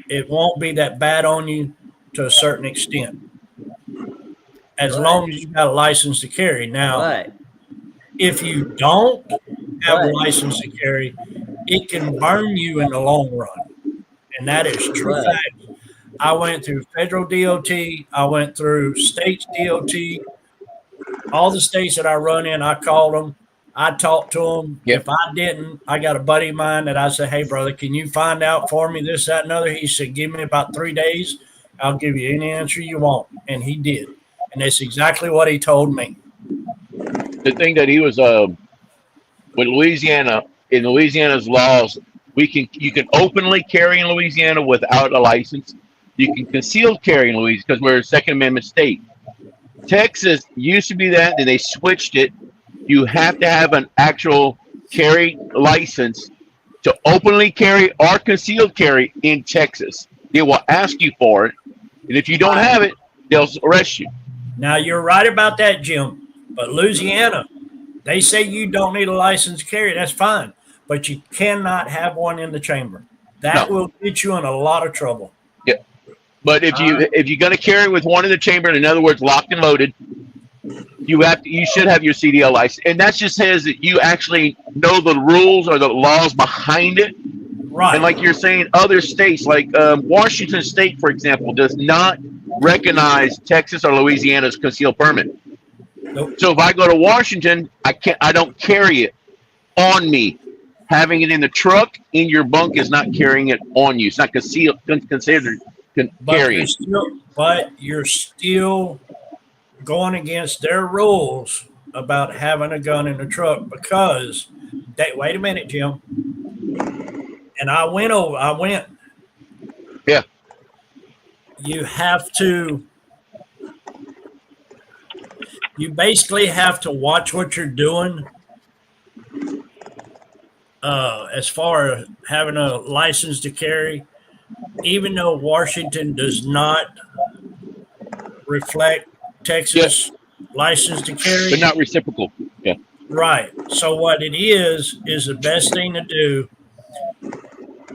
It won't be that bad on you to a certain extent, as long as you got a license to carry. Now, if you don't have a license to carry, it can burn you in the long run. And that is true fact. I went through federal DOT. I went through states DOT. All the states that I run in, I called them. I talked to them. Yep. If I didn't, I got a buddy of mine that I said, hey, brother, can you find out for me this, that, and other? He said, give me about 3 days. I'll give you any answer you want. And he did. And that's exactly what he told me. The thing that he was with Louisiana, in Louisiana's laws, you can openly carry in Louisiana without a license. You can concealed carry in Louisiana because we're a Second Amendment state. Texas used to be that, then they switched it. You have to have an actual carry license to openly carry or concealed carry in Texas. They will ask you for it, and if you don't have it, they'll arrest you. Now, you're right about that, Jim. But Louisiana, they say you don't need a license to carry. That's fine. But you cannot have one in the chamber. That will get you in a lot of trouble. Yeah. But if you're going to carry with one in the chamber, in other words, locked and loaded, you should have your CDL license. And that just says that you actually know the rules or the laws behind it. Right. And like you're saying, other states, like Washington State, for example, does not recognize Texas or Louisiana's concealed permit. Nope. So if I go to Washington, I don't carry it on me. Having it in the truck in your bunk is not carrying it on you. It's not considered carrying. But you're still going against their rules about having a gun in the truck because wait a minute, Jim. And I went. Yeah. You basically have to watch what you're doing as far as having a license to carry, even though Washington does not reflect Texas license to carry. But not reciprocal. Yeah. Right. So what it is the best thing to do.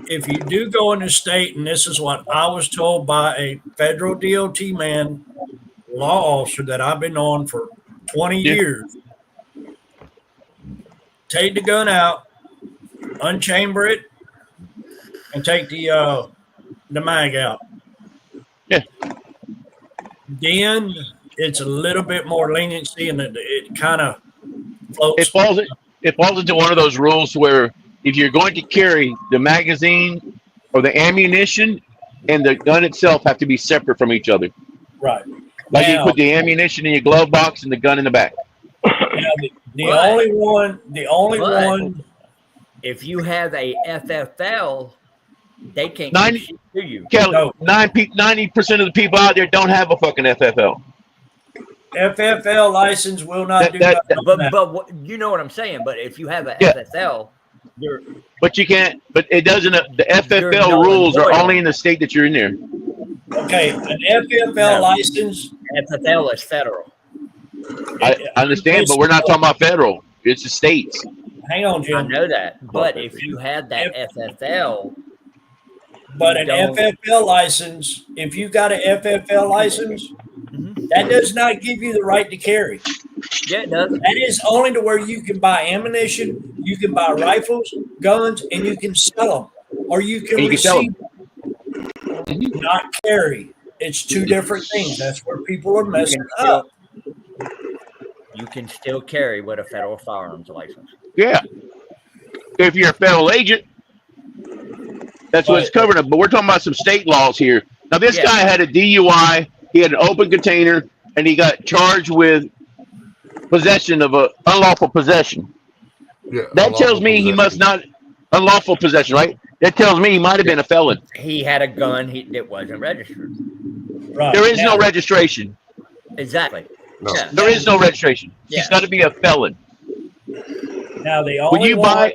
If you do go in the state, and this is what I was told by a federal DOT man, law officer that I've been on for 20 years, take the gun out, unchamber it, and take the mag out. then it's a little bit more leniency, and it kind of It floats. falls into one of those rules where if you're going to carry the magazine or the ammunition and the gun itself have to be separate from each other. Right. Like you Now, put the ammunition in your glove box and the gun in the back. now the But- only one. If you have a FFL, they can't 90 do shit to you. Kelly, No. 90% of the people out there don't have a fucking FFL. FFL license will not do That- nothing. But what, you know what I'm saying. But if you have a Yeah. FFL, you're But you can't. But it doesn't. The You're FFL null and rules are void. only in the state that you're in there. Okay, an FFL No. license. FFL is federal. I understand, but we're not talking about federal. It's the states. Hang on, I Jim. know that. But if you have that FFL, But you an don't- FFL license, if you got an FFL license, that does not give you the right to carry. yeah, it does. That is only to where you can buy ammunition, you can buy rifles, guns, and you can sell them, or you can And you can sell receive them, not carry. It's two different things. That's where people are You messing can up. You can still carry with a federal firearms license. Yeah. If you're a federal agent, that's what it's covering. But we're talking about some state laws here. Now, this Yeah. guy had a DUI. He had an open container, and he got charged with possession of a unlawful possession. Yeah, That tells me he must not unlawful possession, right? That tells me he might have been a felon. He had a gun that wasn't registered. Right. There is Now- no registration. Exactly. No. Yeah. There is no registration. Yeah. He's got to be a felon. Now the When only you one, buy,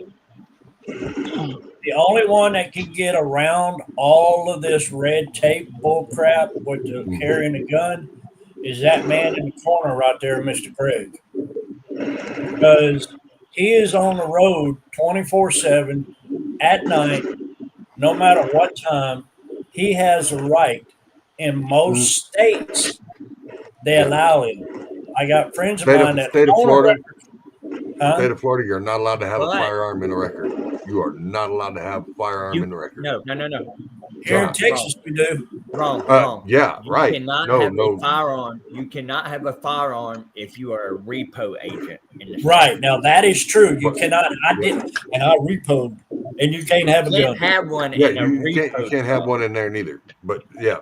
the only one that can get around all of this red tape bull crap with the carrying a gun is that man in the corner right there, Mr. Craig. Because he is on the road 24/7 at night, no matter what time. He has a right. In most states, they allow him. I got friends of mine that State of own a Florida. record. Huh? State of Florida, you're not allowed to have a But- firearm in a record. You are not allowed to have a firearm in the record. No. Here in Wrong. Texas, we do. Wrong. Yeah, You right. cannot No, have no. a firearm. You cannot have a firearm if you are a repo agent in the state. Right. Now, that is true. You But- cannot. I didn't. And I repoed. And you can't have a You can't gun. have one Yeah, in a you repo. can't have truck. one in there neither. But yeah,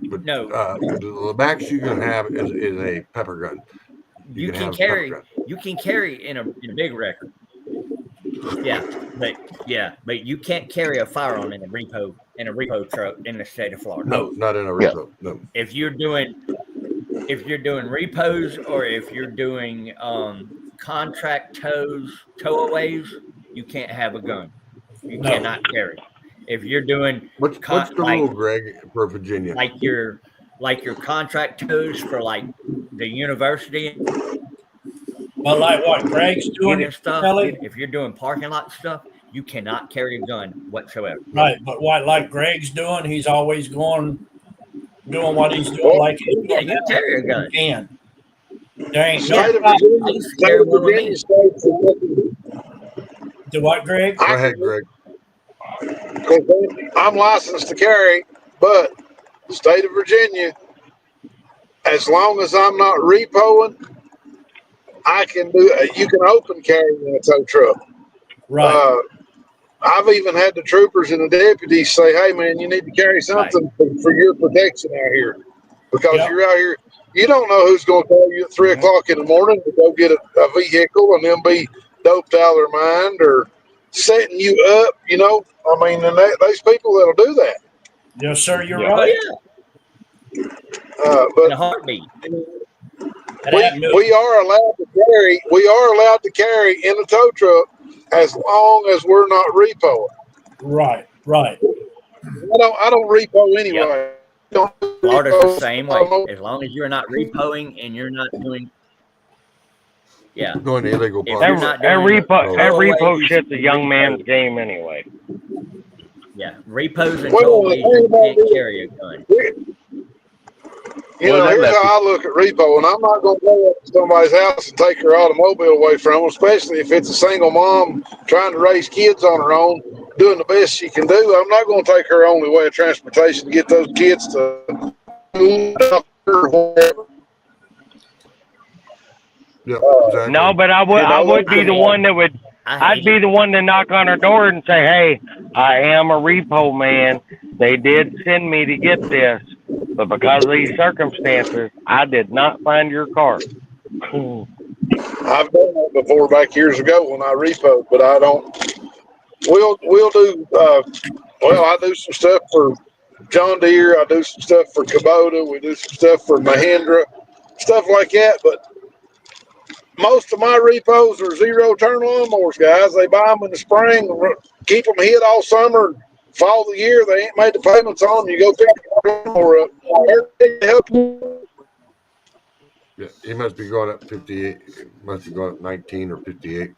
but No. the max you can have is a pepper gun. You can can have a pepper carry. gun. You can carry in a big record. But you can't carry a firearm in a repo truck in the state of Florida. No, not in a repo. No. If you're doing repos or if you're doing contract towaways, you can't have a gun. You No. cannot carry. If you're doing What's the like- rule, Greg, for Virginia? like your contract tows for like the university But like what Greg's doing, and stuff, Kelly? if you're doing parking lot stuff, you cannot carry a gun whatsoever. Right. But what like Greg's doing, he's always doing what he's doing. Like he's Yeah, doing you now. carry a gun. You can. There ain't State of no. Virginia, I used to state carry of one with Virginia me. states Do what, Greg? Go ahead, Greg. because I'm licensed to carry, but the state of Virginia, as long as I'm not repoing, I can do. You can open carry in a tow truck. Right. I've even had the troopers and the deputies say, "Hey, man, you need to carry something for your protection out here, because Yep. you're out here. You don't know who's going to call you at 3:00 in the morning to go get a vehicle and then be doped out of their mind or setting you up. You know, I mean, and there's people that'll do that. Yes, sir. You're Oh right. yeah, But in a heartbeat. That ain't new. we are allowed to carry. We are allowed to carry in a tow truck as long as we're not repoing. Right. Right. I don't repo anyway. Don't Florida's the repo. same way. As long as you're not repoing and you're not doing, yeah, Doing illegal If you're parking. not That doing repo, that towaways, repo shit's a young man's game anyway. yeah, repos and Well, towaways, you can't carry a gun. You Well, know, that here's left how I look at repo, and I'm not going to go up to somebody's house and take her automobile away from them, especially if it's a single mom trying to raise kids on her own, doing the best she can do. I'm not going to take her only way of transportation to get those kids to school. or whatever. Yeah, exactly. No, but I would You know, I would those be the are- one that would I'd be the one to knock on her door and say, "Hey, I am a repo man. They did send me to get this, but because of these circumstances, I did not find your car." I've done that before back years ago when I repoed, but I don't. We'll do. Well, I do some stuff for John Deere. I do some stuff for Kubota. We do some stuff for Mahindra, stuff like that. But most of my repos are zero turn lawnmowers, guys. They buy them in the spring, keep them hid all summer. Fall of the year, they ain't made the payments on them. You go pick your lawnmower up. Help you. Yeah, he must be going up 58. Must be going up 19 or 58.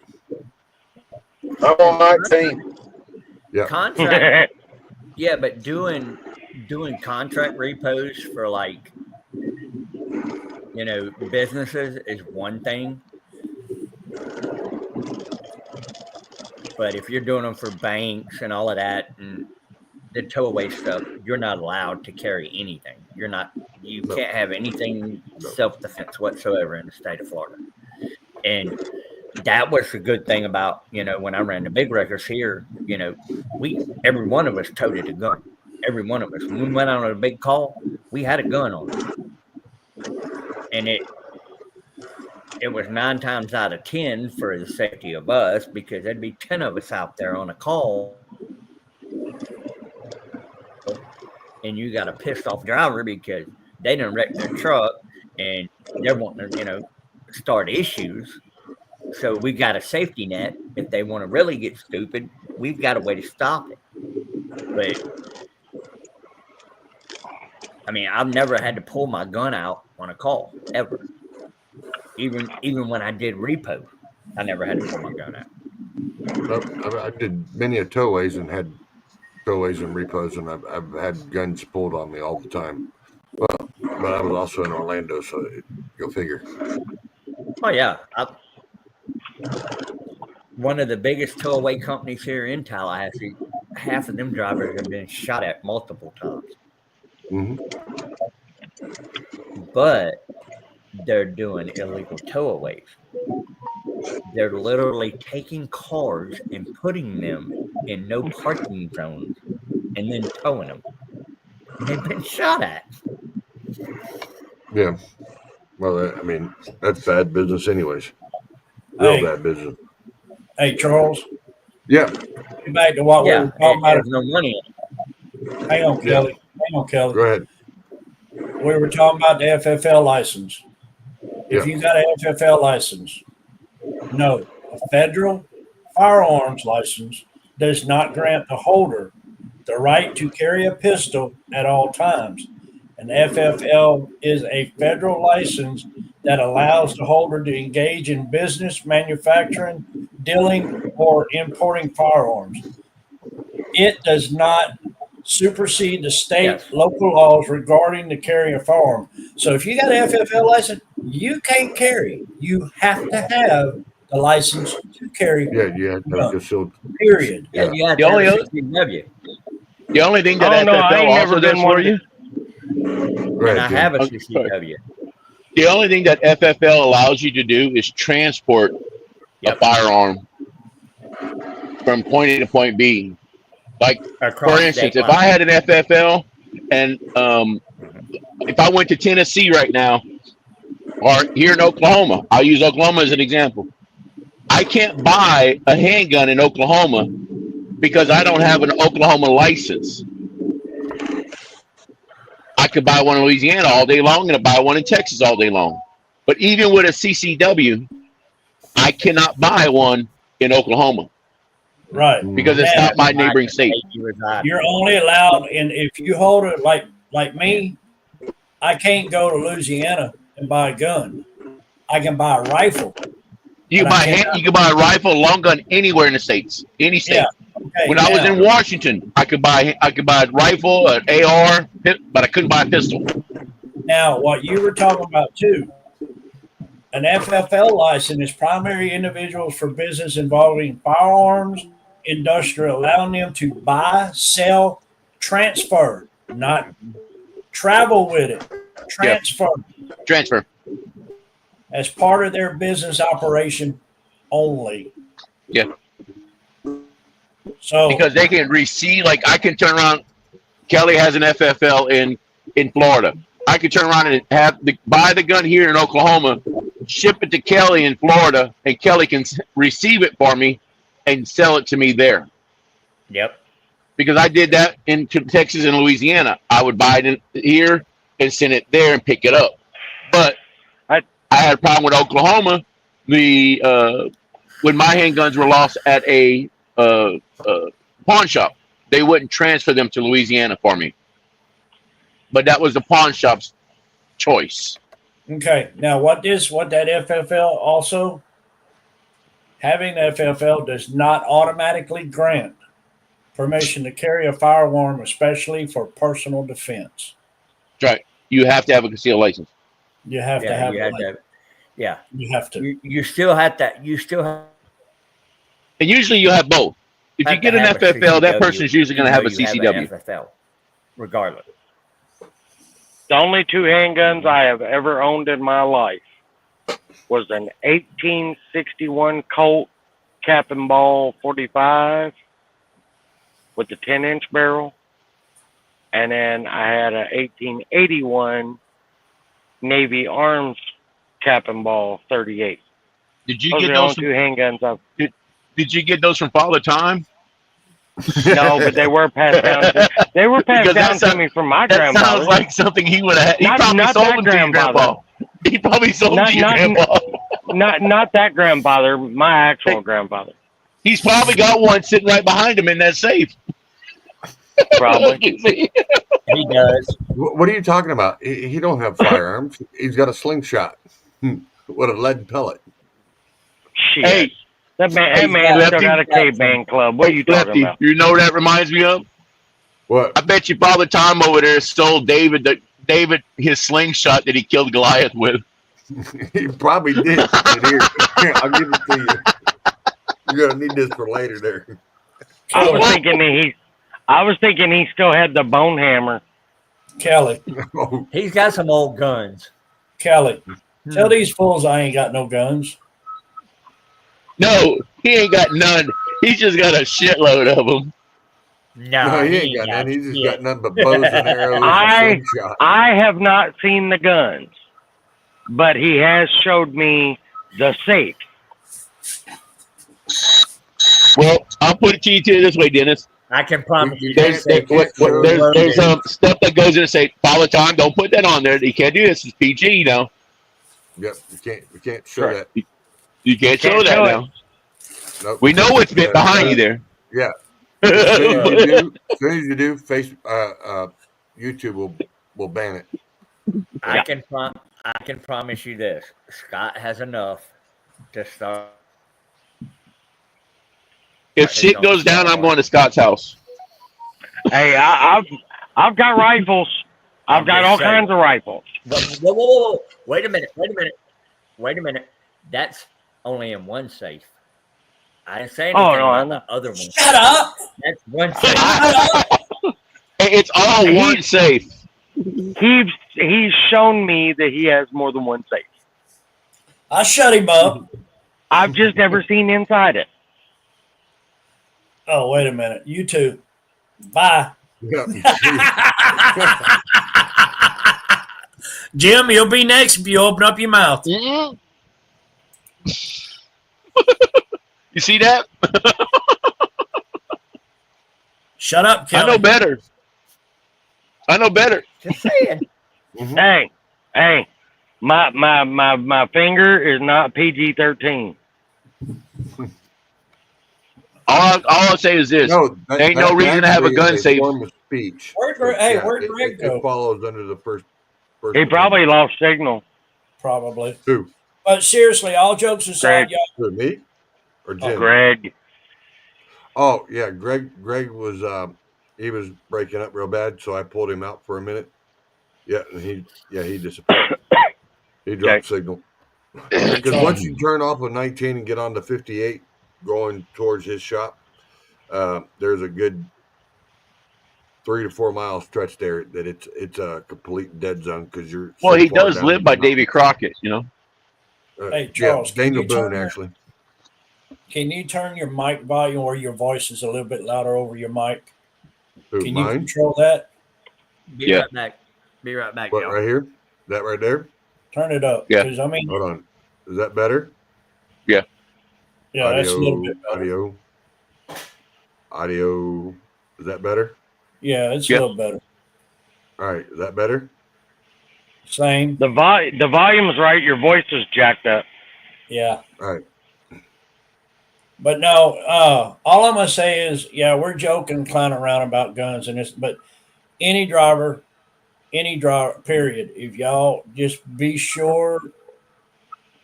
I'm on 19. Yeah. Contract, yeah, but doing contract repos for like businesses is one thing, but if you're doing them for banks and all of that and the tow away stuff, you're not allowed to carry anything. You No. can't have anything No. self-defense whatsoever in the state of Florida. And that was the good thing about, when I ran the big wreckers here, every one of us toted a gun. Every one of us. When we went on a big call, we had a gun on us. And it was 9 times out of 10 for the safety of us, because there'd be 10 of us out there on a call, and you got a pissed off driver because they done wrecked their truck and they're wanting to, start issues. So we got a safety net. If they want to really get stupid, we've got a way to stop it. But I mean, I've never had to pull my gun out on a call ever. Even when I did repo, I never had to pull my gun out. I did many a towaways and had towaways and repos, and I've had guns pulled on me all the time. Well, but I was also in Orlando, so go figure. Oh yeah, one of the biggest tow away companies here in Tallahassee. Half of them drivers have been shot at multiple times. Mm-hmm. But they're doing illegal towaways. They're literally taking cars and putting them in no parking zones and then towing them. And they've been shot at. Yeah. Well, I mean, that's bad business, anyways. Real bad business. Hey, Charles. Yeah. Back to what we were talking about. There's no money in it. Hang on, Kelly. Hang on, Kelly. Go ahead. We were talking about the FFL license. If you got an FFL license, no, a federal firearms license does not grant the holder the right to carry a pistol at all times. An FFL is a federal license that allows the holder to engage in business, manufacturing, dealing, or importing firearms. It does not supersede the state local laws regarding the carry of firearm. So if you got an FFL license, you can't carry. You have to have the license to carry. Yeah, you have to have concealed. Period. Yeah, you have to have a CCW. The only thing that FFL also does for you. And I have a CCW. The only thing that FFL allows you to do is transport a firearm from point A to point B. Like, for instance, if I had an FFL and if I went to Tennessee right now, or here in Oklahoma, I'll use Oklahoma as an example. I can't buy a handgun in Oklahoma because I don't have an Oklahoma license. I could buy one in Louisiana all day long and buy one in Texas all day long. But even with a CCW, I cannot buy one in Oklahoma. Right. Because it's not my neighboring state. You're only allowed, and if you hold it like me, I can't go to Louisiana and buy a gun. I can buy a rifle. You can buy a rifle, a long gun anywhere in the states, any state. Yeah. Okay, when I was in Washington, I could buy a rifle, an AR, but I couldn't buy a pistol. Now, what you were talking about too, an FFL license is primary individuals for business involving firearms, industrial, allowing them to buy, sell, transfer, not travel with it. Transfer Transfer. as part of their business operation only. Yeah. So Because they can receive, like I can turn around. Kelly has an FFL in Florida. I can turn around and buy the gun here in Oklahoma, ship it to Kelly in Florida, and Kelly can receive it for me and sell it to me there. Yep. Because I did that in Texas and Louisiana. I would buy it here and send it there and pick it up. But I had a problem with Oklahoma. When my handguns were lost at a pawn shop, they wouldn't transfer them to Louisiana for me. But that was the pawn shop's choice. okay, now what that FFL also having the FFL does not automatically grant permission to carry a firearm, especially for personal defense. Right. You have to have a concealed license. You have to have yeah. You have to. You still have to. You still have. And usually you have both. If you get an FFL, that person is usually going to have a CCW. FFL, regardless. The only two handguns I have ever owned in my life was an 1861 Colt cap and ball 45 with the 10-inch barrel, and then I had a 1881 Navy Arms cap and ball 38. Did you those get are those? The only two handguns I've. Did you get those from Father Time? No, but they were passed down. They were passed down to me from my grandfather. That sounds like something he would have. He probably not sold that them to your grandpa. He probably sold them to your grandpa. Not that grandfather. My actual grandfather. He's probably got one sitting right behind him in that safe. Probably. He does. What are you talking about? He don't have firearms. He's got a slingshot with a lead pellet. Shit. Hey, that man still got a caveman club. What are you talking about? You know what that reminds me of? What? I bet you Father Time over there stole David his slingshot that he killed Goliath with. He probably did. Here, I'll give it to you. You're gonna need this for later there. I was thinking he still had the bone hammer. Kelly. He's got some old guns. Kelly. Tell these fools I ain't got no guns. No, he ain't got none. He's just got a shitload of them. No, he ain't got none. He's just got nothing but bows and arrows. I have not seen the guns, but he has showed me the safe. Well, I'll put it to you this way, Dennis. I can promise you. There's stuff that goes in the safe. Father Time, don't put that on there. You can't do this. It's PG, you know. Yep, we can't show that. You can't show that now. Nope. We know what's behind you there. Yeah. As soon as you do, YouTube will ban it. I can promise you this: Scott has enough to start. If shit goes down, I'm going to Scott's house. Hey, I've got rifles. I've got all kinds of rifles. Whoa. Wait a minute. That's only in one safe. I didn't say anything about the other one. Shut up! That's one safe. It's all one safe. He's shown me that he has more than one safe. I shut him up. I've just never seen inside it. Oh, wait a minute. You two. Bye. Jim, you'll be next if you open up your mouth. Mm-hmm. You see that? Shut up, Kelly. I know better. Just saying. Mm-hmm. Hey, my finger is not PG-13. All I'll say is this: there ain't no reason to have a gun safe. Form of speech. Where'd Greg go? It follows under the first. He probably lost signal. Probably. Who? But seriously, all jokes aside, Greg. y'all. Me or Jim? Greg. Oh yeah, Greg was he was breaking up real bad, so I pulled him out for a minute. Yeah, and he disappeared. He dropped signal. Because once you turn off a 19 and get on to 58, going towards his shop, there's a good 3 to 4 mile stretch there that it's a complete dead zone because you're Well, so he far does down. live by Davy Crockett, you know. Hey, Charles, yeah, Daniel Boone actually. Can you turn your mic volume where your voice is a little bit louder over your mic? Who, Can you mine? control that? Be Yeah. right back. Be right back, What, y'all. right here? That right there? Turn it up. Yeah. Because, I mean, Hold on. Is that better? yeah, that's a little bit better. Audio. Is that better? Yeah, it's Yeah. a little better. All right. Is that better? Same. The volume's right. Your voice is jacked up. Yeah. All right. But no, all I'm gonna say is, yeah, we're joking, clowning around about guns and this, but any driver, period. If y'all just be sure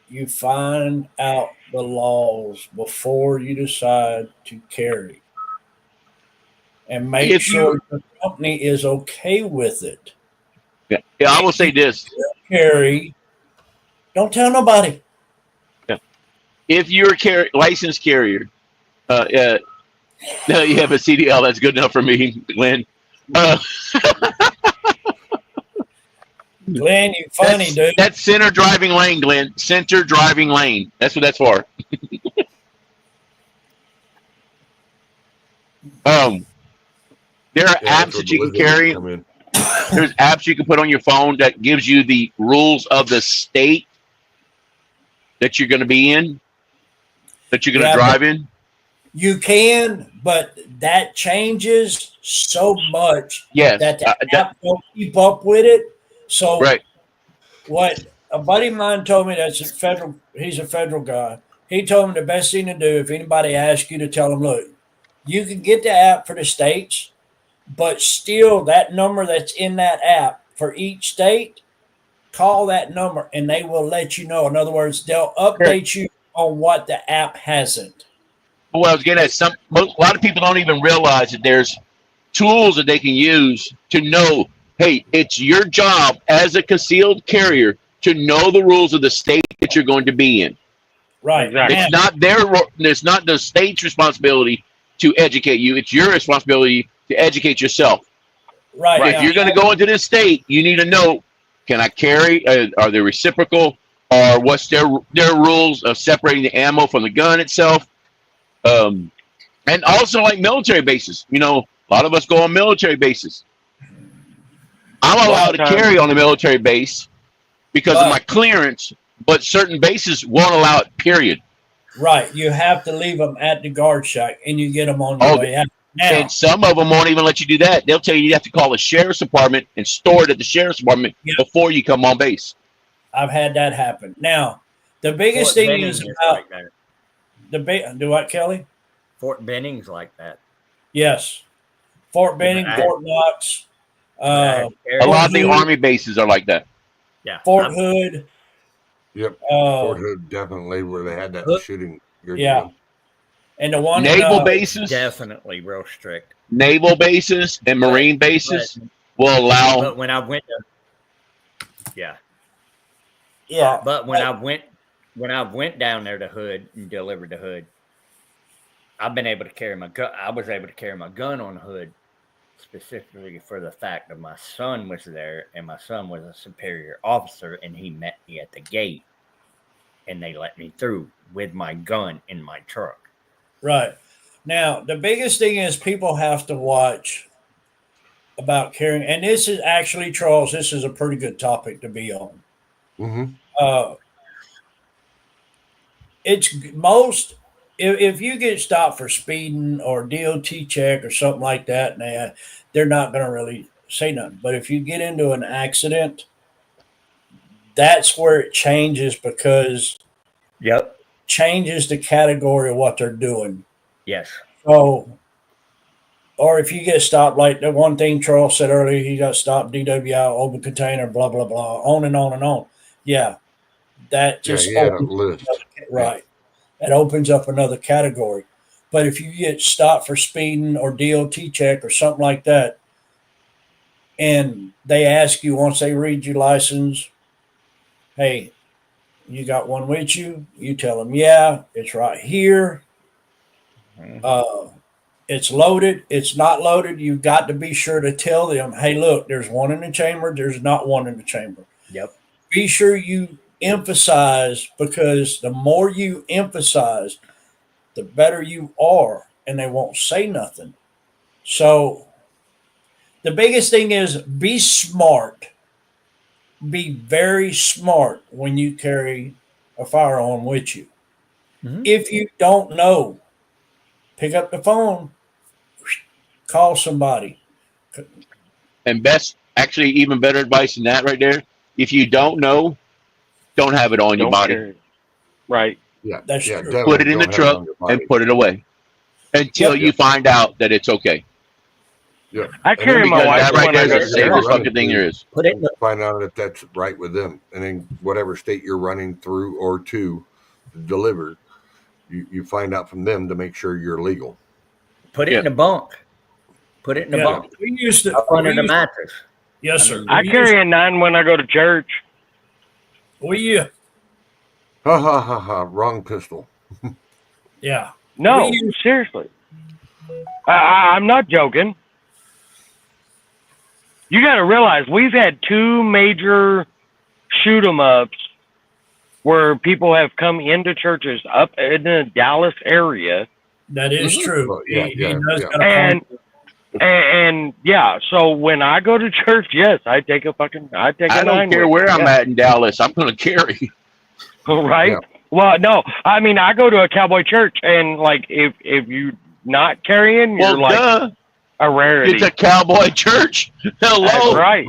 you find out the laws before you decide to carry, and make If you, sure the company is okay with it. yeah, I will say this: Carry, don't tell nobody. if you're a licensed carrier, no, you have a CDL. That's good enough for me, Glenn. Glenn, you funny dude. That's center driving lane, Glenn. Center driving lane. That's what that's for. There are Yeah, apps that you can carry. There's apps you can put on your phone that gives you the rules of the state that you're going to be in, that you're going to drive in. You can, but that changes so much Yes, that the app don't keep up with it. So right. What a buddy of mine told me, he's a federal guy. He told me the best thing to do, if anybody asks you, to tell them, look, you can get the app for the states, but still that number that's in that app for each state, call that number and they will let you know. In other words, they'll update you on what the app hasn't. Well, I was getting at a lot of people don't even realize that there's tools that they can use to know, hey, it's your job as a concealed carrier to know the rules of the state that you're going to be in. Right. Exactly. It's not the state's responsibility to educate you. It's your responsibility to educate yourself. Right. If you're going to go into this state, you need to know, can I carry? Are they reciprocal? Or what's their rules of separating the ammo from the gun itself? And also like military bases. You know, a lot of us go on military bases. I'm allowed to carry on a military base because of my clearance, but certain bases won't allow it, period. Right. You have to leave them at the guard shack and you get them on your way out. Now, and some of them won't even let you do that. They'll tell you have to call the sheriff's department and store it at the sheriff's department before you come on base. I've had that happen. Now, the biggest Fort thing Benning's is just about like that. do what, Kelly? Fort Benning's like that. Yes. Fort Benning, Fort Knox. A lot of the Army bases are like that. Yeah. Fort Hood. Yep. Fort Hood, definitely, where they had that shooting. Yeah. And the one naval bases, definitely real strict. Naval bases and Marine bases will allow. But when I went to, yeah. But when I went down there to Hood and delivered to Hood, I've been able to carry my gun. I was able to carry my gun on Hood specifically for the fact that my son was there, and my son was a superior officer, and he met me at the gate, and they let me through with my gun in my truck. Right. Now, the biggest thing is people have to watch about carrying, and this is actually, Charles, this is a pretty good topic to be on. Mm-hmm. It's most, if you get stopped for speeding or DOT check or something like that, now they're not going to really say nothing. But if you get into an accident, that's where it changes because changes the category of what they're doing. Yes. So, or if you get stopped, like the one thing Charles said earlier, he got stopped, DWI, open container, blah, blah, blah, on and on and on. Yeah. That just right. That opens up another category. But if you get stopped for speeding or DOT check or something like that, and they ask you once they read your license, hey, you got one with you? You tell them, yeah, it's right here. it's loaded, it's not loaded. You've got to be sure to tell them, hey, look, there's one in the chamber, there's not one in the chamber. Yep. Be sure you emphasize, because the more you emphasize, the better you are, and they won't say nothing. So the biggest thing is be smart. Be very smart when you carry a firearm with you. Mhm. If you don't know, pick up the phone, call somebody. And best, actually, even better advice than that right there. If you don't know, don't have it on your Don't body. carry it. Right. Yeah, That's yeah, true. definitely Put it in the don't have truck on your body. and put it away until Yep. you find out that it's okay. Yeah. I And then carry my Because wife that right when I there go is to the Yeah. safest church. fucking thing there is. Put it in the, Find out if that's right with them, and then whatever state you're running through or to deliver, you find out from them to make sure you're legal. put it Yeah. in the bunk. Put it in the Yeah, bunk. we used to. Up under we the used- mattress. yes, I sir. mean, I carry a 9 when I go to church. We Ha ha ha ha! Wrong pistol. yeah. No, We used, seriously. I'm not joking. You got to realize we've had 2 major shoot 'em ups where people have come into churches up in the Dallas area, that is true. Well, yeah, he yeah, does yeah. got a and point. and yeah. So when I go to church, yes, I take a I 9 don't care with where me. I'm Yeah. at in Dallas. I'm going to carry. Right? Yeah. Well, no, I mean I go to a cowboy church, and like if you not carrying, you're Well, like duh. a rarity. It's a cowboy church. Hello. That's right.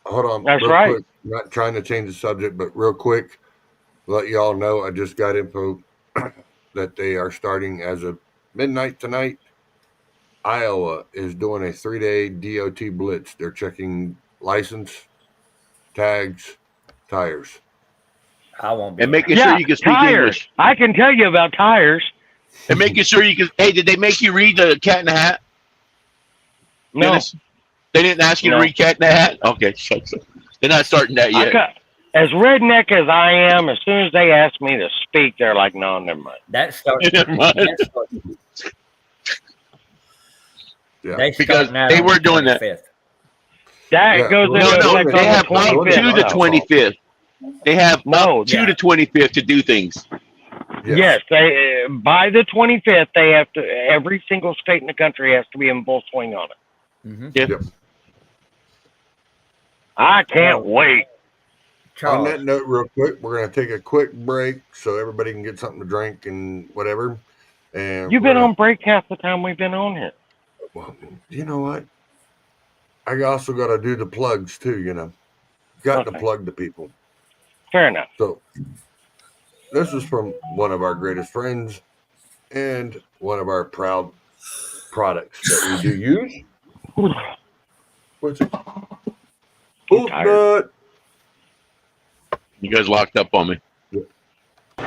Hold on, That's real right. quick. Not trying to change the subject, but real quick, let y'all know I just got info that they are starting as of midnight tonight. Iowa is doing a 3-day DOT blitz. They're checking license, tags, tires. I won't be. And making Yeah, sure you can speak tires. English. I can tell you about tires. And making sure you can. Hey, did they make you read the Cat in the Hat? No, Dennis? They didn't ask you No. to read Cat in the Hat? Okay, shucks. They're not starting that yet. as redneck as I am, as soon as they ask me to speak, they're like, "No, never mind." That starts. Never mind. that starts Yeah. they Because starting that they on were the doing that. 25th. That Yeah, goes well, into No, effect they on have the up 25th. to the though. 25th. They have No, up to yeah. the 25th to do things. Yes, they by the 25th they have to. Every single state in the country has to be in full swing on it. Mm-hmm. Yeah. Yep. I can't wait. On that Charles, note, real quick, we're going to take a quick break so everybody can get something to drink and whatever. And You've we're been gonna- on break half the time we've been on here. Well, you know what? I also got to do the plugs too. Got to Okay. plug the people. Fair enough. So this is from one of our greatest friends and one of our proud products that we do use. What's it? Boot tired. nut. You guys locked up on me. All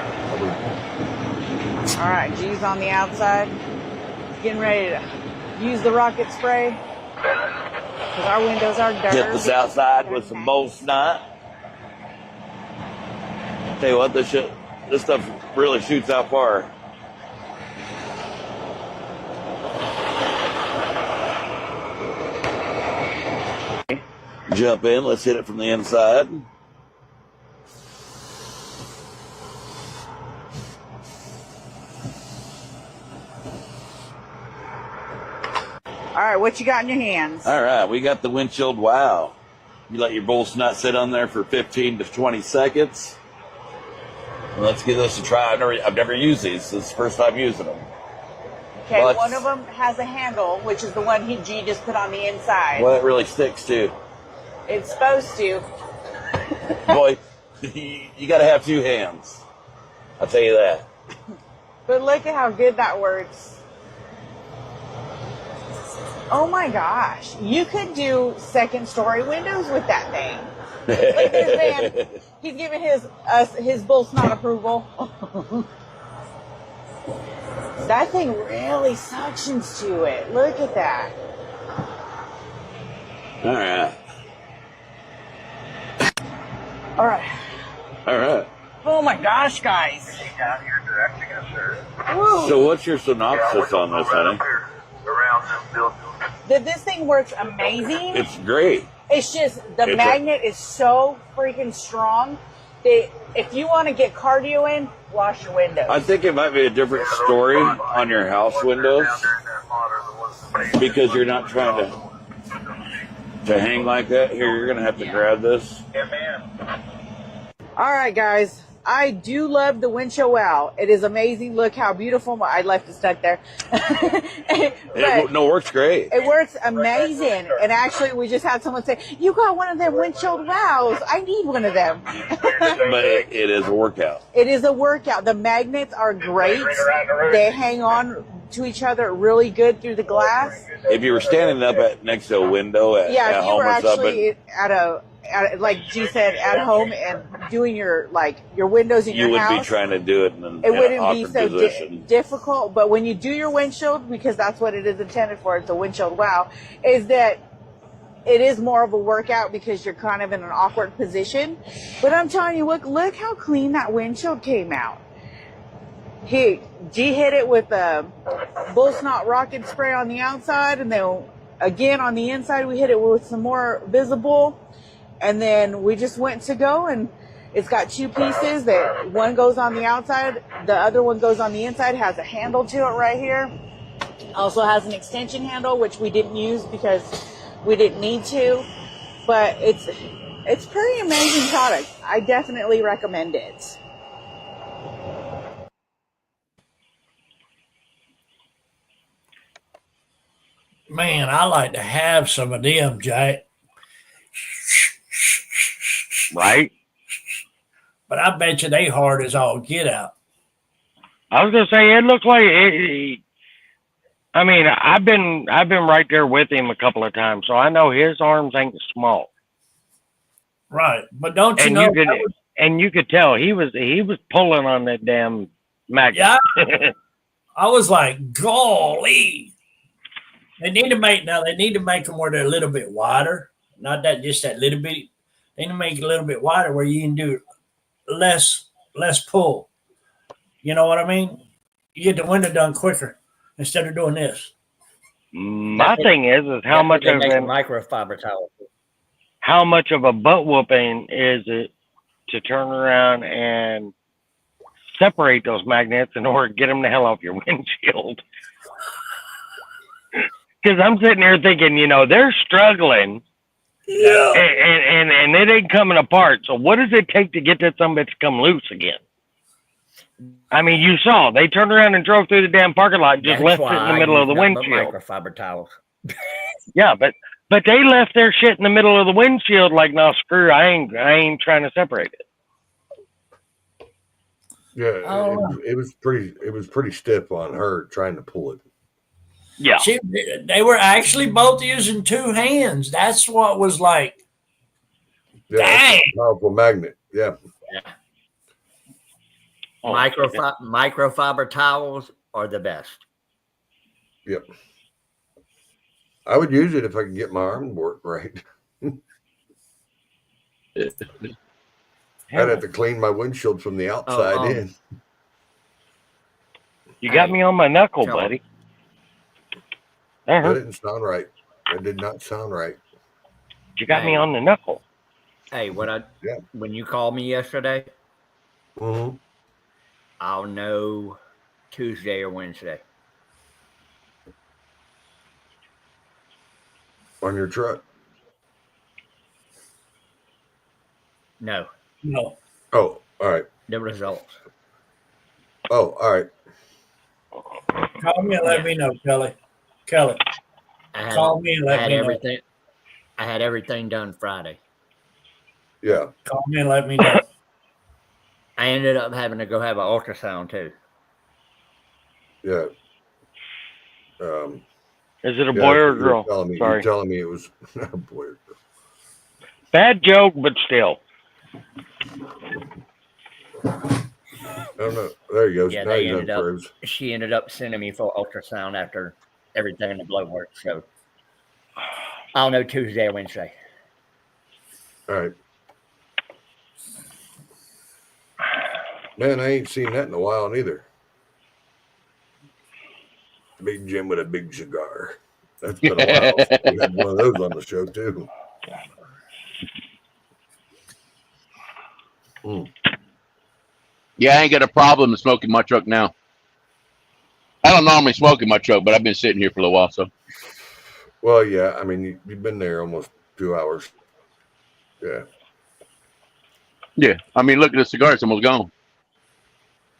right, G's on the outside. Getting ready to use the rocket spray because our windows are dirty. Hit the south side with some bolt snot. Tell you what, this stuff really shoots out far. Jump in, let's hit it from the inside. All right, what you got in your hands? All right, we got the Windshield Wow. You let your bolt snot sit on there for 15 to 20 seconds. Let's give this a try. I've never used these. This is the first time using them. Okay, Well, one of them has a handle, which is the one G just put on the inside. Well, it really sticks too. It's supposed to. Boy, you got to have 2 hands. I'll tell you that. But look at how good that works. Oh my gosh, you could do second-story windows with that thing. Look at this man. He's giving his bull snot approval. That thing really suctions to it. Look at that. All right. All right. All right. Oh my gosh, guys. So what's your synopsis on this, honey? that this thing works amazing. It's great. It's just the magnet is so freaking strong that if you want to get cardio in, wash your windows. I think it might be a different story on your house windows because you're not trying to hang like that. Here, you're gonna have to grab this. All right, guys. I do love the windshield wow. It is amazing. Look how beautiful. I left it stuck there. It works great. It works amazing. And actually, we just had someone say, you got one of them windshield wows. I need one of them. But it is a workout. It is a workout. The magnets are great. They hang on to each other really good through the glass. If you were standing up next to a window at if you home were or actually something, like G said, at home and doing your windows in your house, you would be trying to do it in it wouldn't an be awkward so position. difficult. But when you do your windshield, because that's what it is intended for, it's a windshield wow, is that it is more of a workout because you're kind of in an awkward position. But I'm telling you, look how clean that windshield came out. G hit it with a bull snot rocket spray on the outside, and then again on the inside we hit it with some more visible. And then we just went to go, and it's got two pieces that one goes on the outside, the other one goes on the inside, has a handle to it right here. Also has an extension handle, which we didn't use because we didn't need to. But it's pretty amazing product. I definitely recommend it. Man, I like to have some of them, Jack. Right? But I bet you they hard as all get out. I was gonna say it looks like it. I mean, I've been right there with him a couple of times, so I know his arms ain't small. Right, but don't you know? And you could tell he was pulling on that damn magnet. Yeah, I was like, golly. They need to make them where they're a little bit wider, not that just that little bit. They need to make it a little bit wider where you can do less pull. You know what I mean? You get the window done quicker instead of doing this. My thing is how much of a microfiber towel. How much of a butt whooping is it to turn around and separate those magnets in order to get them the hell off your windshield? Because I'm sitting here thinking, they're struggling. Yeah. And it ain't coming apart. So what does it take to get that son of a bitch to come loose again? I mean, you saw they turned around and drove through the damn parking lot and just left it in the middle of the windshield. Microfiber towels. Yeah, but they left their shit in the middle of the windshield like, no, screw, I ain't trying to separate it. Yeah, it was pretty stiff on her trying to pull it. Yeah. They were actually both using two hands. That's what was like. Yeah, dang. That's a powerful magnet. Yeah. Oh, microfiber towels are the best. Yep. I would use it if I could get my arm to work right. I'd have to clean my windshield from the outside in. You got me on my knuckle, buddy. That didn't sound right. That did not sound right. You got me on the knuckle. Hey, when you called me yesterday, I'll know Tuesday or Wednesday. On your truck? No. No. Oh, all right. The results. Oh, all right. Call me and let me know, Kelly. Call me and let me know. I had everything done Friday. Yeah. Call me and let me know. I ended up having to go have an ultrasound too. Yeah. Is it a boy or a girl? You're telling me it was a boy or girl. Bad joke, but still. I don't know. There you go. Yeah, she ended up sending me for ultrasound after everything in the blood work. So I'll know Tuesday or Wednesday. All right. Man, I ain't seen that in a while neither. Big Jim with a big cigar. That's been a while. We had one of those on the show too. Yeah, I ain't got a problem smoking my truck now. I don't normally smoke in my truck, but I've been sitting here for a little while, so. Well, yeah. I mean, you've been there almost 2 hours. Yeah. Yeah, I mean, look at the cigar; it's almost gone.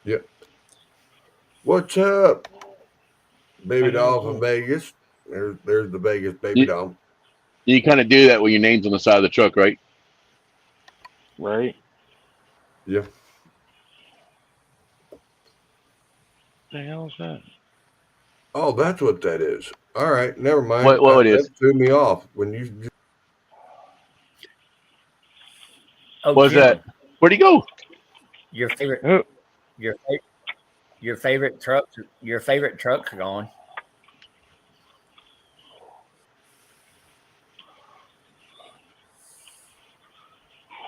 Yep. What's up, baby doll from Vegas? There's the Vegas baby doll. You kind of do that when your name's on the side of the truck, right? Right. Yeah. What the hell is that? Oh, that's what that is. All right, never mind. What it is? That threw me off when you. Oh, What's Jim, that? Where'd he go? Your favorite, Oh, your fa- your favorite truck's gone.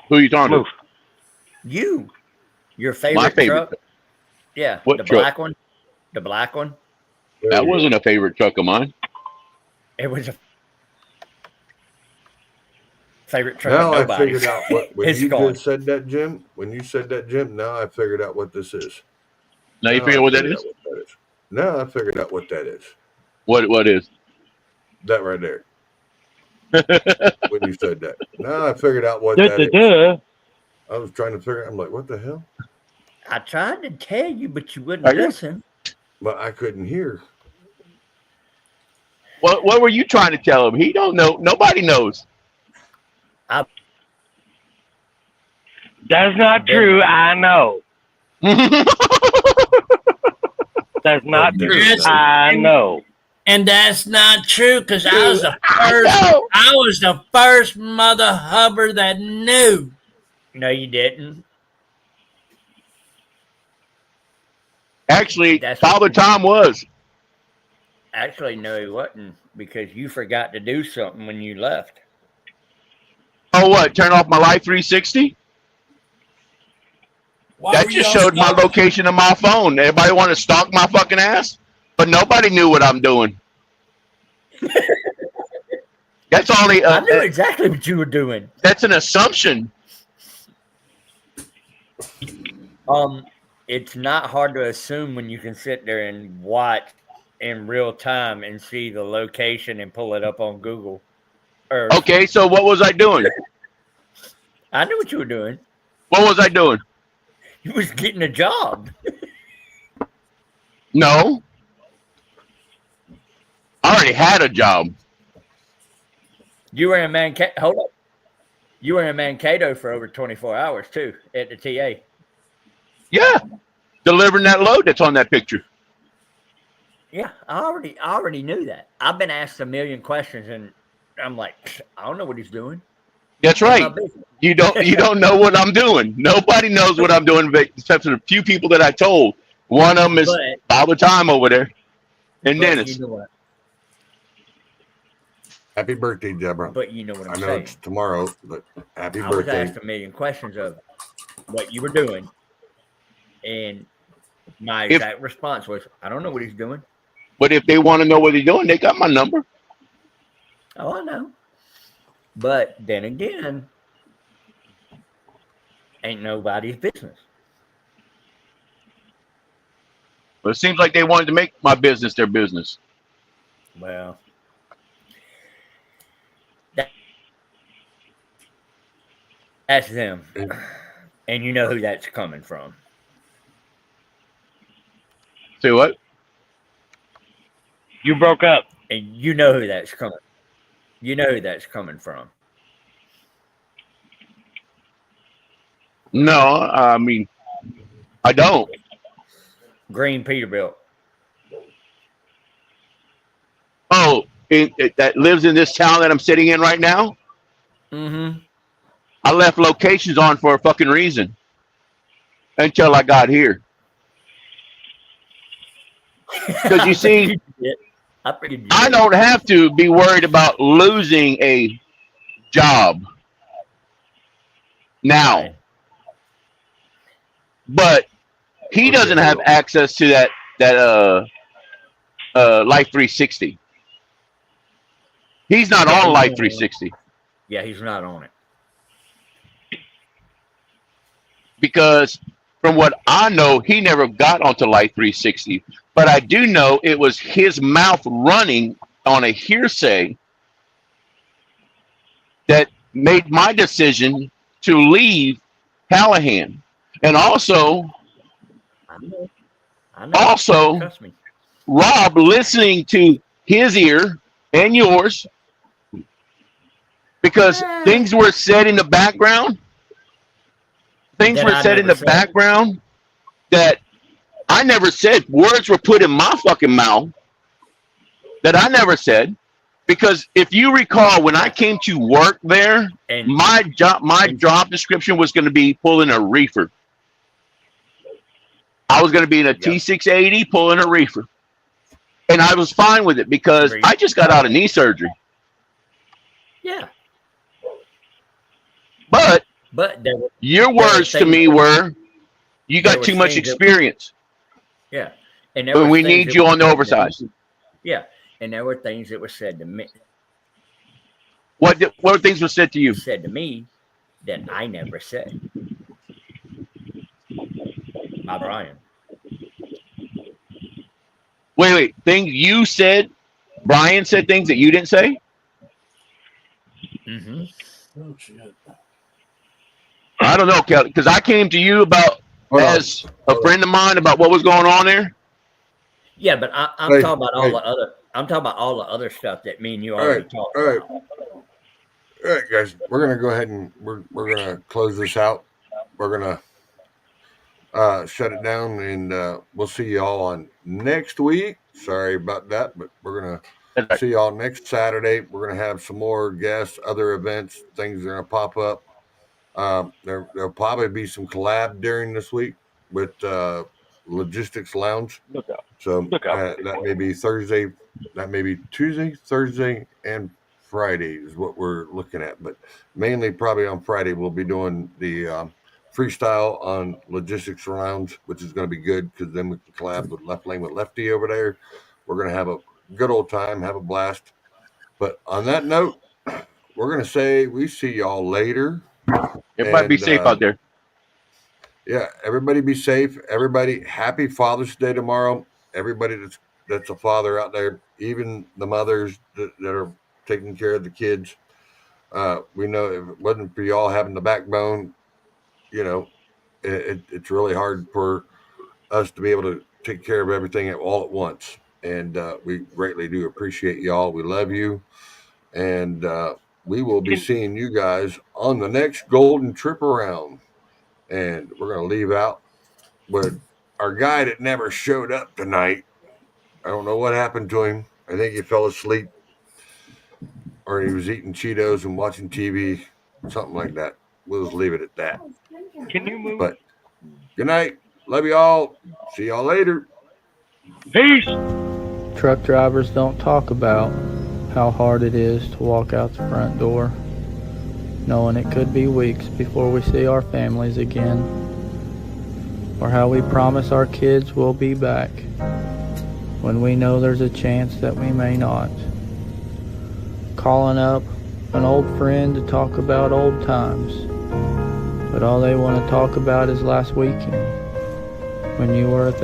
Who are you talking move. You, your to? favorite, My favorite. truck. Yeah, What the truck? black one. The black one. That wasn't a favorite truck of mine. It was a favorite truck Now of I nobody. figured out what when It's you gone. just said that, Jim. When you said that, Jim. Now I figured out what this is. Now you Now figure I what that figured is? out what that is. Now I figured out what that is. What is? That right there. When you said that. Now I figured out what Duh, that duh, is. duh. I was trying to figure. I'm like, what the hell? I tried to tell you, but you wouldn't Are you? listen. But I couldn't hear. What were you trying to tell him? He don't know. Nobody knows. That's not true. I know. That's not That true. is not- I know. And that's not true because I was the I first. know. I was the first mother hubber that knew. No, you didn't. Actually, That's Father what- Tom was. Actually, no, he wasn't because you forgot to do something when you left. Oh, what? Turn off my Life 360? Why That were you just all showed my stalking? location on my phone. Everybody want to stalk my fucking ass? But nobody knew what I'm doing. That's only I knew exactly what you were doing. that's an assumption. It's not hard to assume when you can sit there and watch in real time and see the location and pull it up on Google Earth. Okay, so what was I doing? I knew what you were doing. What was I doing? You was getting a job. No. I already had a job. You were in Mankato. Hold up. You were in Mankato for over 24 hours too at the TA. Yeah. Delivering that load that's on that picture. Yeah, I already knew that. I've been asked a million questions, and I'm like, I don't know what he's doing. That's It's my right. business. You don't know what I'm doing. Nobody knows what I'm doing except for the few people that I told. One of them is But- all the time over there. And But Dennis. you know what? Happy birthday, Deborah. But you know what I I'm know saying. it's tomorrow, but happy I was birthday. asked a million questions of what you were doing, and my exact response was, I don't know what he's doing. But if they want to know what he's doing, they got my number. Oh, I know. But then again, ain't nobody's business. But it seems like they wanted to make my business their business. Well, that's them. And you know who that's coming from. Say what? You broke up. And you know who that's coming. You know who that's coming from. No, I mean, I don't. Green Peterbilt. Oh, that lives in this town that I'm sitting in right now? Mm-hmm. I left locations on for a fucking reason until I got here. Because you see, I don't have to be worried about losing a job now. But he doesn't have access to that Life 360. He's not Yeah, on he's Life not on it. 360 Yeah, he's not on it. because, from what I know, he never got onto Life 360. But I do know it was his mouth running on a hearsay that made my decision to leave Callahan, and also I know. also Trust me. Rob listening to his ear and yours because things were said in the background. Things That were I said in never the said. background that I never said. Words were put in my fucking mouth that I never said. Because if you recall, when I came to work there, And my job description was going to be pulling a reefer. I was going to be in a T680 pulling a reefer. And I was fine with it because I just got out of knee surgery. yeah, But there were, your there were words to things me that- were, you there got was too much things that- experience. yeah, and there But were we things need that you were on the said to oversize. me. Yeah, and there were things that were said to me. What things were said to you? Said to me that I never said by Brian. Wait. Things you said, Brian said things that you didn't say? Mm-hmm. Oh shit. I don't know, Kelly, because I came to you about as a friend of mine about what was going on there. Yeah, but I'm Hey, talking about all hey. the other. I'm talking about all the other stuff that me and you All already right, talked all right, about. all right, guys. We're gonna go ahead and we're gonna close this out. We're gonna shut it down, and we'll see y'all on next week. Sorry about that, but we're gonna see y'all next Saturday. We're gonna have some more guests, other events, things are gonna pop up. There'll probably be some collab during this week with Logistics Lounge. Look out. So Look out. that may be Thursday, that may be Tuesday, Thursday, and Friday is what we're looking at. But mainly probably on Friday we'll be doing the freestyle on Logistics Lounge, which is going to be good because then we can collab with Left Lane with Lefty over there. We're going to have a good old time, have a blast. But on that note, we're going to say we see y'all later. Everybody be safe out there. Yeah, everybody be safe. Everybody, happy Father's Day tomorrow. Everybody that's a father out there, even the mothers that are taking care of the kids. We know if it wasn't for y'all having the backbone, you know, it's really hard for us to be able to take care of everything all at once. And we greatly do appreciate y'all. We love you. And we will be seeing you guys on the next Golden Trip Around. And we're going to leave out with our guy that never showed up tonight. I don't know what happened to him. I think he fell asleep or he was eating Cheetos and watching TV, something like that. We'll just leave it at that. Can you move? But good night. Love you all. See y'all later. Peace. Truck drivers don't talk about how hard it is to walk out the front door, knowing it could be weeks before we see our families again, or how we promise our kids we'll be back when we know there's a chance that we may not. Calling up an old friend to talk about old times, but all they want to talk about is last weekend when you were 1,000